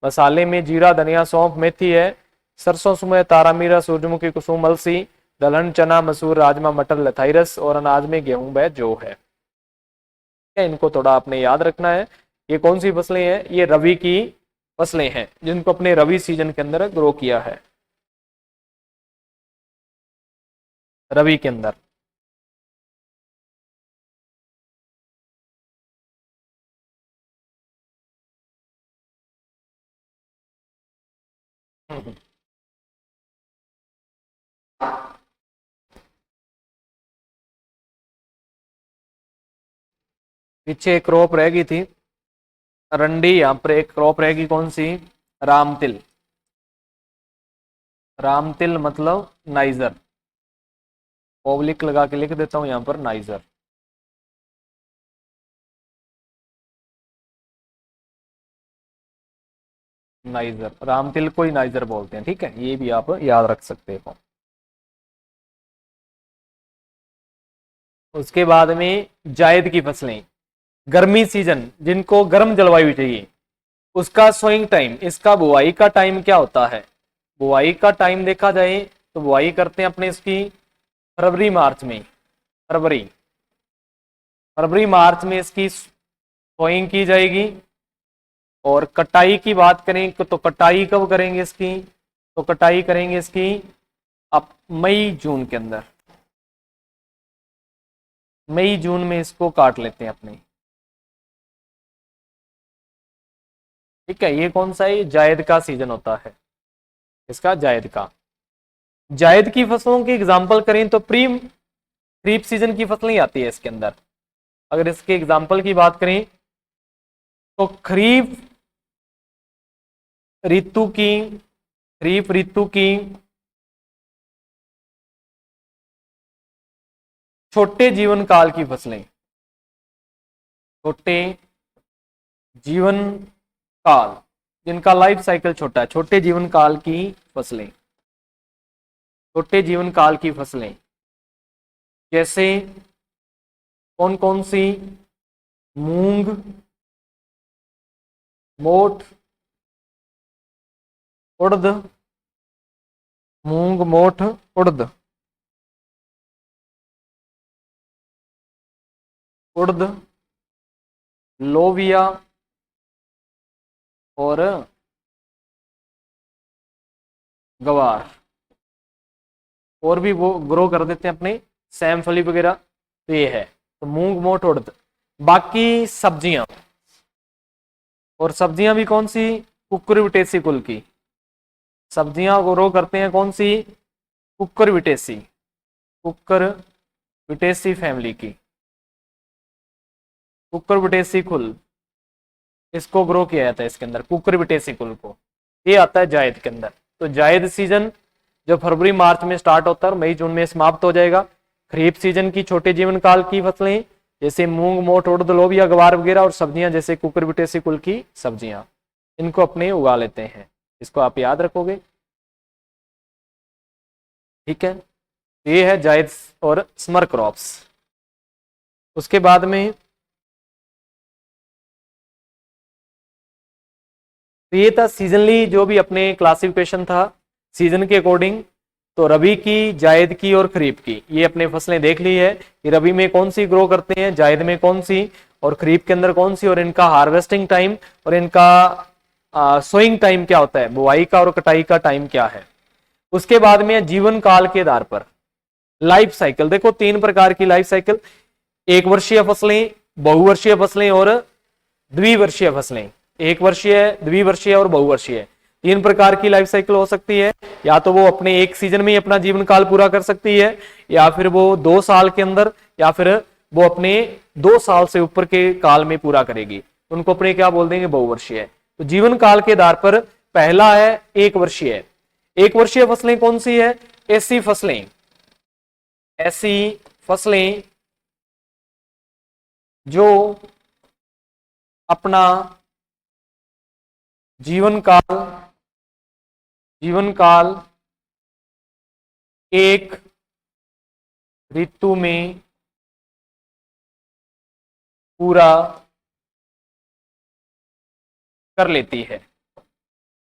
मसाले में जीरा धनिया सौंफ मेथी है। सरसों, सुमह, तारामीरा, सूरजमुखी, कुसुम, अलसी। दलहन, चना, मसूर, राजमा, मटर, लथाइरस। और अनाज में गेहूं व जौ है। इनको थोड़ा आपने याद रखना है। ये कौन सी फसलें हैं? ये रबी की फसलें हैं जिनको अपने रबी सीजन के अंदर ग्रो किया है। रबी के अंदर। पीछे एक क्रॉप रह गई थी रंडी, यहाँ पर एक क्रॉप रहेगी कौन सी? रामतिल। रामतिल मतलब नाइजर। ओब्लिक लगा के लिख देता हूं यहाँ पर, नाइजर। नाइजर, रामतिल को ही नाइजर बोलते हैं। ठीक है, ये भी आप याद रख सकते हो। उसके बाद में जायद की फसलें, गर्मी सीजन, जिनको गर्म जलवायु चाहिए, उसका सोइंग टाइम, इसका बुआई का टाइम क्या होता है? बुआई का टाइम देखा जाए तो बुआई करते हैं अपने इसकी फरवरी मार्च में। फरवरी, फरवरी मार्च में इसकी सोइंग की जाएगी। और कटाई की बात करें तो कटाई कब करेंगे इसकी? तो कटाई करेंगे इसकी अब मई जून के अंदर। मई जून में इसको काट लेते हैं अपने। ठीक है, ये कौन सा है? जायद का सीजन होता है इसका, जायद का। जायद की फसलों की एग्जांपल करें तो प्री खरीफ सीजन की फसलें आती है इसके अंदर। अगर इसके एग्जांपल की बात करें तो खरीफ ऋतु की, खरीफ ऋतु की छोटे जीवन काल की फसलें, छोटे जीवन काल, जिनका लाइफ साइकिल छोटा है, छोटे जीवन काल की फसलें। छोटे जीवन काल की फसलें जैसे कौन कौन सी? मूंग, मोठ, उड़द, मूंग, मोठ, उड़द, उड़द, लोबिया और गवार, और भी वो ग्रो कर देते हैं अपने सैमफली वगैरह। तो ये है, तो मूंग, मोठ, उड़द। बाकी सब्जियां, और सब्जियां भी कौन सी, कुकुरबिटेसी कुल की सब्जियां ग्रो करते हैं, कौन सी, कुकुरबिटेसी, कुकुरबिटेसी फैमिली की, कुकुरबिटेसी कुल, इसको ग्रो किया जाता है इसके अंदर, कुकुरबिटेसी कुल को। ये आता है जायद के अंदर। तो जायद सीजन जो फरवरी मार्च में स्टार्ट होता है और मई जून में समाप्त हो जाएगा। खरीफ सीजन की छोटे जीवन काल की फसलें जैसे मूंग, मोठ, उड़द, लोबिया, गवार वगैरह, और सब्जियां जैसे कुकुरबिटेसी कुल की सब्जियां, इनको अपने उगा लेते हैं। इसको आप याद रखोगे, ठीक है। ये है जायद और समर क्रॉप्स। उसके बाद में तो ये था सीजनली जो भी अपने क्लासिफिकेशन था सीजन के अकॉर्डिंग। तो रबी की, जायद की और खरीफ की ये अपने फसलें देख ली है कि रबी में कौन सी ग्रो करते हैं, जायद में कौन सी, और खरीफ के अंदर कौन सी, और इनका हार्वेस्टिंग टाइम और इनका सोइंग टाइम क्या होता है, बुआई का और कटाई का टाइम क्या है। उसके बाद में जीवन काल के आधार पर लाइफ साइकिल। देखो 3 प्रकार की लाइफ साइकिल, 1 वर्षीय फसलें, बहुवर्षीय फसलें और द्विवर्षीय फसलें। 1 वर्षीय, द्विवर्षीय और बहुवर्षीय, 3 प्रकार की लाइफ साइकिल हो सकती है। या तो वो अपने एक सीजन में ही अपना जीवन काल पूरा कर सकती है, या फिर वो 2 साल के अंदर, या फिर वो अपने 2 साल से ऊपर के काल में पूरा करेगी। उनको अपने क्या बोल देंगे, बहुवर्षीय। तो जीवन काल के आधार पर पहला है 1 वर्षीय। 1 वर्षीय फसलें कौन सी है, ऐसी फसलें जो अपना जीवन काल एक ऋतु में पूरा कर लेती है।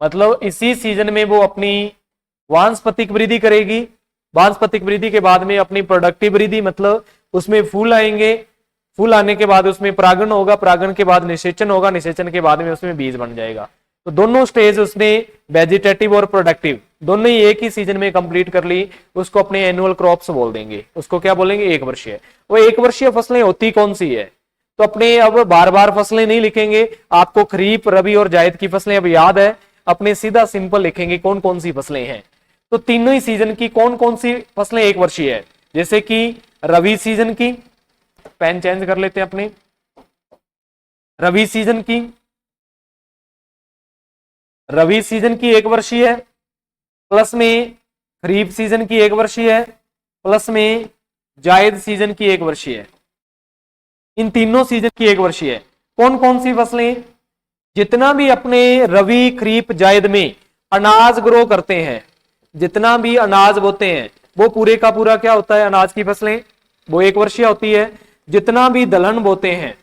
मतलब इसी सीजन में वो अपनी वानस्पतिक वृद्धि करेगी। वानस्पतिक वृद्धि के बाद में अपनी प्रोडक्टिव वृद्धि, मतलब उसमें फूल आएंगे, फूल आने के बाद उसमें परागण होगा, परागण के बाद निषेचन होगा, निषेचन के बाद में उसमें बीज बन जाएगा। तो दोनों स्टेज उसने वेजिटेटिव और प्रोडक्टिव दोनों ही एक ही सीजन में कंप्लीट कर ली। उसको अपने एनुअल क्रॉप्स बोल देंगे। उसको क्या बोलेंगे, 1 वर्षीय। वो 1 वर्षीय फसलें होती कौन सी है, तो अपने अब बार बार फसलें नहीं लिखेंगे, आपको खरीफ, रबी और जायद की फसलें अब याद है, अपने सीधा सिंपल लिखेंगे कौन कौन सी फसलें हैं। तो तीनों ही सीजन की कौन कौन सी फसलें 1 वर्षीय है, जैसे कि रबी सीजन की, पेन चेंज कर लेते हैं अपने, रबी सीजन की 1 वर्षीय है, प्लस में खरीफ सीजन की 1 वर्षीय है, प्लस में जायद सीजन की 1 वर्षीय है। इन तीनों सीजन की 1 वर्षीय है। कौन कौन सी फसलें, जितना भी अपने रबी, खरीफ, जायद में अनाज ग्रो करते हैं, जितना भी अनाज बोते हैं वो पूरे का पूरा क्या होता है, अनाज की फसलें, वो 1 वर्षीय होती है। जितना भी दलहन बोते हैं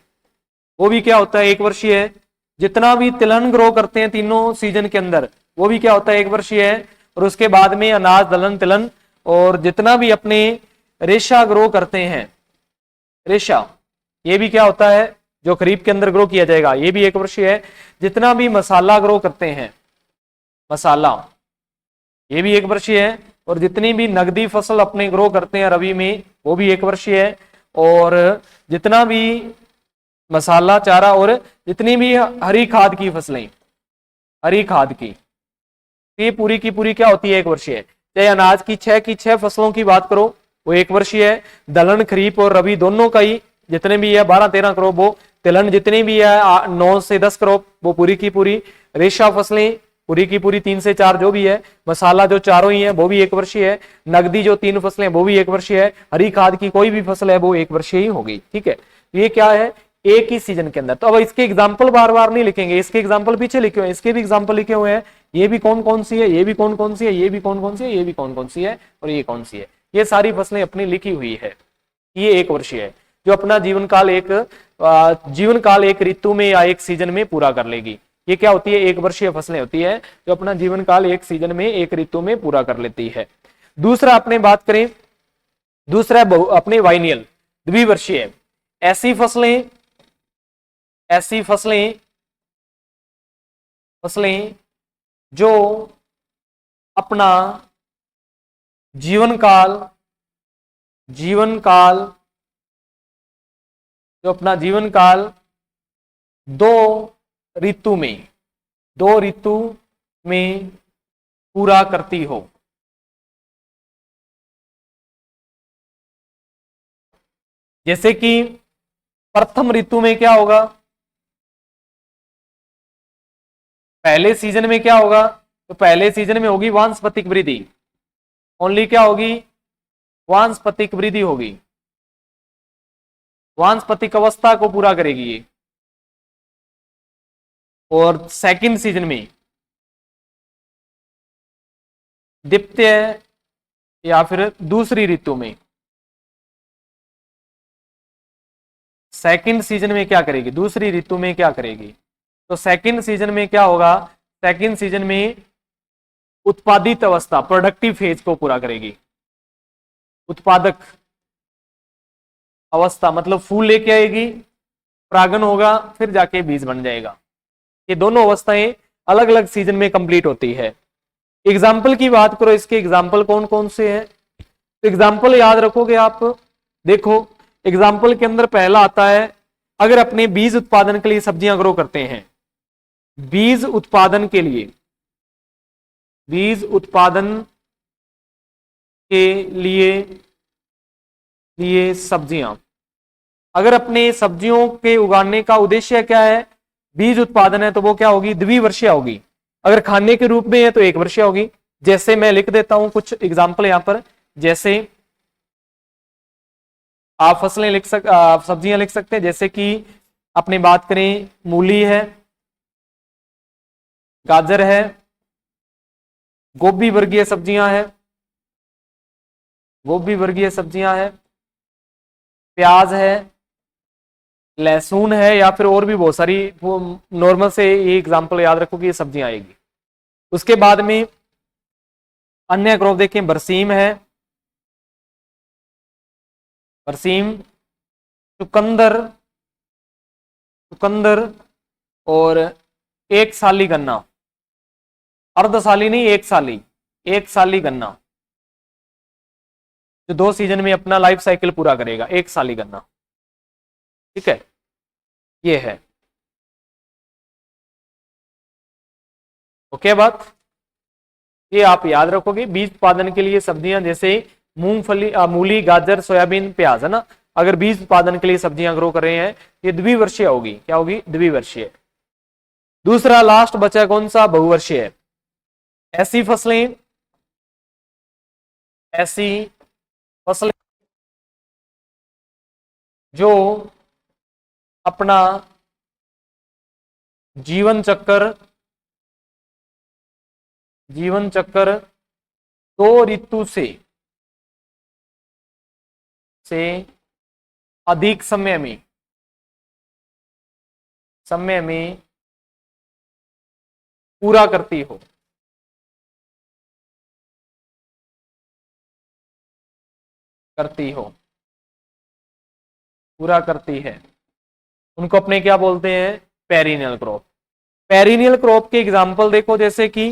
वो भी क्या होता है, 1 वर्षीय है। जितना भी तिलहन ग्रो करते हैं तीनों सीजन के अंदर वो भी क्या होता है, 1 वर्षीय है। और उसके बाद में अनाज, दलहन, तिलहन, और जितना भी अपने रेशा ग्रो करते हैं, रेशा, ये भी क्या होता है, जो खरीफ के अंदर ग्रो किया जाएगा, ये भी 1 वर्षीय है। जितना भी मसाला ग्रो करते हैं, मसाला, ये भी 1 वर्षीय है। और जितनी भी नगदी फसल अपने ग्रो करते हैं रबी में वो भी 1 वर्षीय है। और जितना भी मसाला, चारा, और जितनी भी हरी खाद की फसलें, हरी खाद की, ये पूरी की पूरी क्या होती है, 1 वर्षीय है। चाहे अनाज की 6 फसलों की बात करो वो 1 वर्षीय है। दलहन, खरीफ और रबी दोनों का ही जितने भी है 12-13 क्रॉप, वो तिलहन जितनी भी है 9 से 10 क्रॉप, वो पूरी की पूरी। रेशा फसलें पूरी की पूरी 3 से 4 जो भी है। मसाला जो चारों ही है वो भी 1 वर्षीय है। नगदी जो 3 फसलें वो भी 1 वर्षीय है। हरी खाद की कोई भी फसल है वो 1 वर्षीय ही होगी, ठीक है। ये क्या है, एक ही सीजन के अंदर। तो अब इसके एग्जाम्पल बार बार नहीं लिखेंगे, इसके एग्जाम्पल पीछे लिखे हुए हैं, इसके भी एग्जाम्पल लिखे हुए हैं। ये भी कौन कौन सी है, ये भी कौन कौन सी है, ये भी कौन कौन सी है, ये भी कौन कौन सी है, और ये कौन सी है। ये सारी फसलें अपनी लिखी हुई है। ये 1 वर्षीय है जो अपना जीवन काल एक ऋतु में या एक सीजन में पूरा कर लेगी। ये क्या होती है, एक वर्षीय फसलें होती है जो अपना जीवन काल एक सीजन में, एक ऋतु में पूरा कर लेती है। दूसरा अपने बात करें, दूसरा अपने वाइनियल, द्विवर्षीय, ऐसी फसलें जो अपना जीवन काल जो अपना जीवन काल दो ऋतु में पूरा करती हो। जैसे कि प्रथम ऋतु में क्या होगा, पहले सीजन में क्या होगा, तो पहले सीजन में होगी वानस्पतिक वृद्धि, ओनली क्या होगी, वानस्पतिक वृद्धि होगी, वानस्पतिक अवस्था को पूरा करेगी ये। और सेकंड सीजन में द्वितीय या फिर दूसरी ऋतु में, सेकंड सीजन में क्या करेगी, दूसरी ऋतु में क्या करेगी, तो सेकंड सीजन में क्या होगा, सेकंड सीजन में उत्पादित अवस्था, प्रोडक्टिव फेज को पूरा करेगी। उत्पादक अवस्था मतलब फूल लेके आएगी, परागन होगा, फिर जाके बीज बन जाएगा। ये दोनों अवस्थाएं अलग अलग सीजन में कंप्लीट होती है। एग्जाम्पल की बात करो, इसके एग्जाम्पल कौन कौन से हैं, तो एग्जाम्पल याद रखोगे आप, देखो एग्जाम्पल के अंदर पहला आता है, अगर अपने बीज उत्पादन के लिए सब्जियां ग्रो करते हैं, बीज उत्पादन के लिए सब्जियां, अगर अपने सब्जियों के उगाने का उद्देश्य क्या है, बीज उत्पादन है, तो वो क्या होगी, द्विवर्षीय होगी। अगर खाने के रूप में है तो एक वर्षीय होगी। जैसे मैं लिख देता हूं कुछ एग्जाम्पल यहां पर, जैसे आप फसलें आप सब्जियां लिख सकते हैं, जैसे कि अपने बात करें, मूली है, गाजर है, गोभी वर्गीय सब्जियां है, प्याज है, लहसुन है, या फिर और भी बहुत सारी, वो नॉर्मल से ये एग्जांपल याद रखो कि ये सब्जियां आएगी। उसके बाद में अन्य क्रॉप देखें, बरसीम है, चुकंदर और एक साली गन्ना, अर्धसाली नहीं, एक साली गन्ना, जो 2 सीजन में अपना लाइफ साइकिल पूरा करेगा, एक साली गन्ना। ठीक है, ये है। ओके बात, ये आप याद रखोगे। बीज उत्पादन के लिए सब्जियां जैसे मूंगफली, मूली, गाजर, सोयाबीन, प्याज है ना, अगर बीज उत्पादन के लिए सब्जियां ग्रो कर रहे हैं, ये द्विवर्षीय होगी। क्या होगी, द्विवर्षीय। दूसरा लास्ट बचा कौन सा, बहुवर्षीय। ऐसी फसलें जो अपना जीवन चक्र 2 ऋतु से अधिक समय में पूरा करती हो, पूरा करती है, उनको अपने क्या बोलते हैं, पेरिनियल क्रॉप। पेरिनियल क्रॉप के एग्जाम्पल देखो, जैसे कि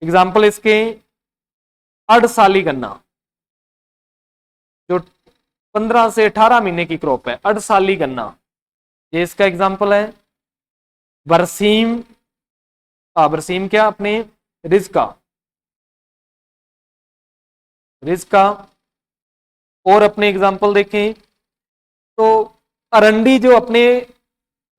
एग्जाम्पल इसके अर्धसाली गन्ना, जो 15 से 18 महीने की क्रॉप है, अर्धसाली गन्ना, ये इसका एग्जाम्पल है। बरसीम क्या, अपने रिज्का। और अपने एग्जाम्पल देखें तो अरंडी, जो अपने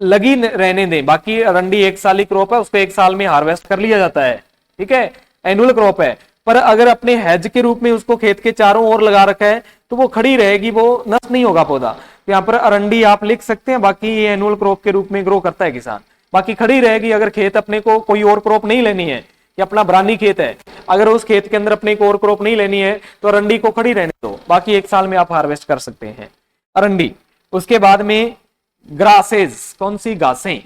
लगी रहने दें, बाकी अरंडी 1 साली क्रॉप है, उसको 1 साल में हार्वेस्ट कर लिया जाता है। ठीक है, एनुअल क्रॉप है, पर अगर अपने हेज के रूप में उसको खेत के चारों ओर लगा रखा है तो वो खड़ी रहेगी, वो नष्ट नहीं होगा पौधा। तो यहाँ पर अरंडी आप लिख सकते हैं, बाकी ये एनुअल क्रॉप के रूप में ग्रो करता है किसान, बाकी खड़ी रहेगी। अगर खेत अपने को कोई और क्रॉप नहीं लेनी है, कि अपना बरानी खेत है, अगर उस खेत के अंदर अपने को और क्रॉप नहीं लेनी है, तो अरंडी को खड़ी रहने दो, बाकी 1 साल में आप हार्वेस्ट कर सकते हैं अरंडी। उसके बाद में ग्रासेज, कौन सी, घासें,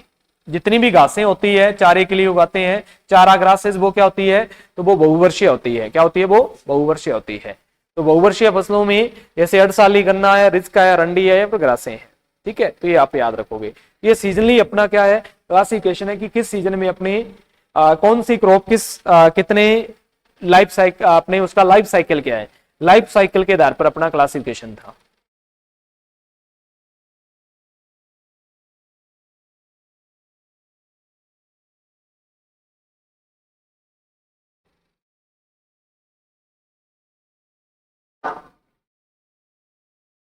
जितनी भी घासें होती है चारे के लिए उगाते हैं, चारा ग्रासेस, वो क्या होती है, तो वो बहुवर्षीय होती है। क्या होती है, वो बहुवर्षीय होती है। तो बहुवर्षीय फसलों में जैसे अड़साली गन्ना है, रिस्का है, रंडी है या फिर ग्रासें हैं। ठीक है, तो ये आप याद रखोगे। ये सीजनली अपना क्या है, क्लासिफिकेशन है कि किस सीजन में अपने कौन सी क्रॉप कितने लाइफ साइकिल, अपने उसका लाइफ साइकिल क्या है, लाइफ साइकिल के आधार पर अपना क्लासिफिकेशन था।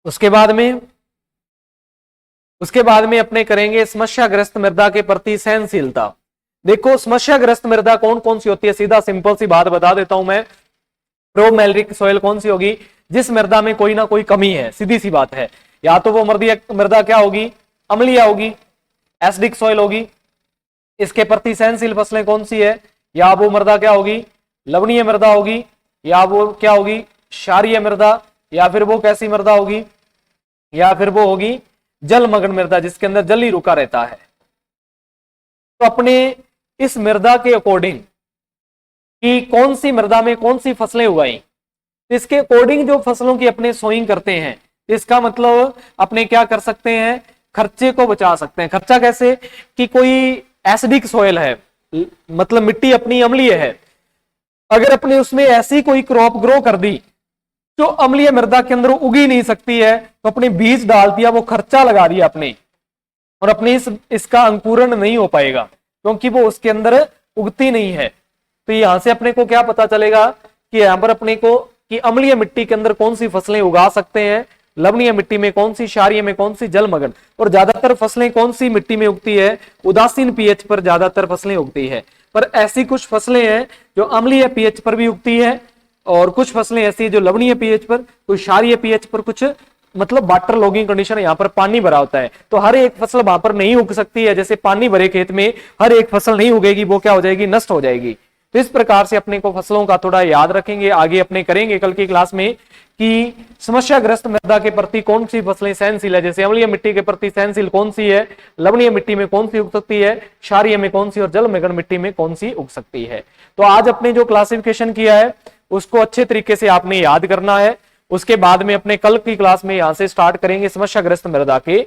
उसके बाद में अपने करेंगे समस्याग्रस्त मृदा के प्रति सहनशीलता। देखो समस्याग्रस्त मृदा कौन कौन सी होती है, सीधा सिंपल सी बात बता देता हूं मैं। प्रोमेल्रिक सॉइल कौन सी होगी, जिस मृदा में कोई ना कोई कमी है, सीधी सी बात है। या तो वो मृदा क्या होगी, अम्लीय होगी, एसिडिक सॉइल होगी। इसके प्रति सहनशील फसलें कौन सी है, या वो मृदा क्या होगी, लवणीय मृदा होगी, या वो क्या होगी, क्षारीय मृदा, या फिर वो कैसी मृदा होगी, या फिर वो होगी जलमग्न मृदा, जिसके अंदर जल ही रुका रहता है। तो अपने इस मृदा के अकॉर्डिंग कि कौन सी मृदा में कौन सी फसलें उगाई, इसके अकॉर्डिंग जो फसलों की अपने सोइंग करते हैं, इसका मतलब अपने क्या कर सकते हैं, खर्चे को बचा सकते हैं। खर्चा कैसे, कि कोई एसिडिक सॉइल है, मतलब मिट्टी अपनी अम्लीय है, अगर अपने उसमें ऐसी कोई क्रॉप ग्रो कर दी जो अम्लीय मृदा के अंदर उगी नहीं सकती है, तो अपने बीज डाल दिया, वो खर्चा लगा दिया अपने, और अपने इसका अंकुरण नहीं हो पाएगा क्योंकि वो उसके अंदर उगती नहीं है। तो यहां से अपने को क्या पता चलेगा कि यहां पर अपने को कि अम्लीय मिट्टी के अंदर कौन सी फसलें उगा सकते हैं, लवणीय मिट्टी में कौन सी, क्षारीय में कौन सी, जलमग्न। और ज्यादातर फसलें कौन सी मिट्टी में उगती है, उदासीन पीएच पर ज्यादातर फसलें उगती है। पर ऐसी कुछ फसलें हैं जो अम्लीय पीएच पर भी उगती है, और कुछ फसलें ऐसी जो लवणीय पीएच पर, कुछ क्षारीय पीएच पर, कुछ मतलब वाटर लॉगिंग कंडीशन, यहाँ पर पानी भरा होता है, तो हर एक फसल वहां पर नहीं उग सकती है। जैसे पानी भरे खेत में हर एक फसल नहीं उगेगी, वो क्या हो जाएगी, नष्ट हो जाएगी। तो इस प्रकार से अपने को फसलों का थोड़ा याद रखेंगे, आगे अपने करेंगे कल की क्लास में कि समस्याग्रस्त मृदा के प्रति कौन सी फसलें सहनशील है, जैसे अम्लीय मिट्टी के प्रति सहनशील कौन सी है, लवणीय मिट्टी में कौन सी उग सकती है, क्षारीय में कौन सी, और जलमग्न मिट्टी में कौन सी उग सकती है। तो आज अपने जो क्लासिफिकेशन किया है उसको अच्छे तरीके से आपने याद करना है। उसके बाद में अपने कल की क्लास में यहां से स्टार्ट करेंगे समस्याग्रस्त मृदा के,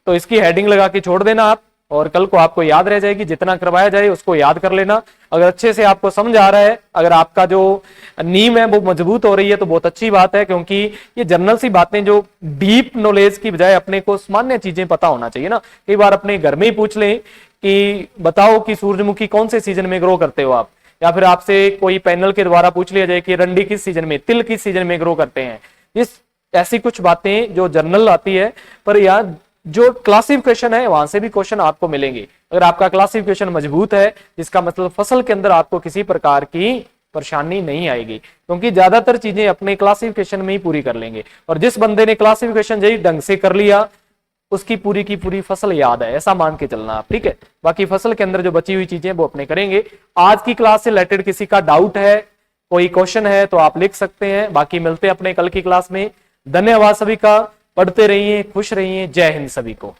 तो इसकी हेडिंग लगा के छोड़ देना आप, और कल को आपको याद रह जाएगी। जितना करवाया जाए उसको याद कर लेना। अगर अच्छे से आपको समझ आ रहा है, अगर आपका जो नींव है वो मजबूत हो रही है, तो बहुत अच्छी बात है, क्योंकि ये जनरल सी बातें जो डीप नॉलेज की बजाय अपने को सामान्य चीजें पता होना चाहिए ना। कई बार अपने घर में ही पूछ लें कि बताओ कि सूरजमुखी कौन से सीजन में ग्रो करते हो आप, या फिर आपसे कोई पैनल के द्वारा पूछ लिया जाए कि रंडी किस सीजन में, तिल किस सीजन में ग्रो करते हैं। इस ऐसी कुछ बातें जो जनरल आती है, पर यार जो क्लासिफिकेशन है वहां से भी क्वेश्चन आपको मिलेंगे। अगर आपका क्लासिफिकेशन मजबूत है, इसका मतलब फसल के अंदर आपको किसी प्रकार की परेशानी नहीं आएगी, क्योंकि ज्यादातर चीजें अपने क्लासिफिकेशन में ही पूरी कर लेंगे। और जिस बंदे ने क्लासिफिकेशन यही ढंग से कर लिया, उसकी पूरी की पूरी फसल याद है, ऐसा मान के चलना आप, ठीक है। बाकी फसल के अंदर जो बची हुई चीजें वो अपने करेंगे। आज की क्लास से रिलेटेड किसी का डाउट है, कोई क्वेश्चन है, तो आप लिख सकते हैं। बाकी मिलते हैं अपने कल की क्लास में। धन्यवाद सभी का, पढ़ते रहिए, खुश रहिए, जय हिंद सभी को।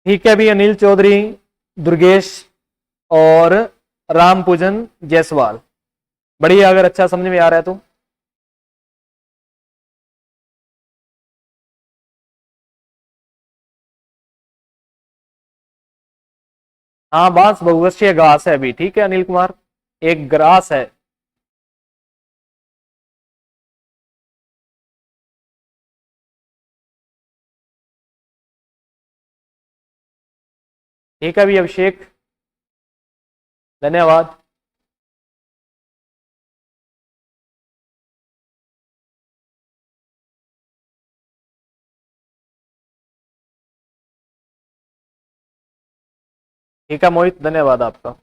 ठीक है भी, अनिल चौधरी, दुर्गेश और राम पूजन जायसवाल, बढ़िया। अगर अच्छा समझ में आ रहा है तो हाँ, बांस बहुवर्षीय घास है अभी, ठीक है अनिल कुमार, एक ग्रास है। ठीक है भी अभिषेक, धन्यवाद। ठीक है मोहित, धन्यवाद आपका।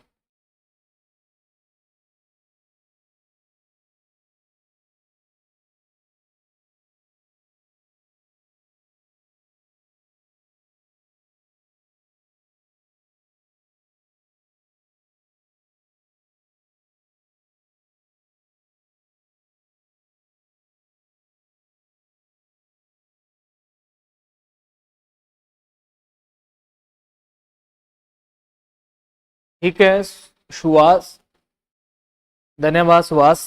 ठीक है सुहास, धन्यवाद सुहास।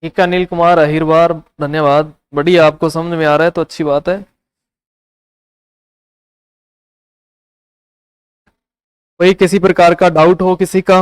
ठीक है अनिल कुमार अहिरवार, धन्यवाद। बढ़िया, आपको समझ में आ रहा है तो अच्छी बात है। कोई किसी प्रकार का डाउट हो किसी का?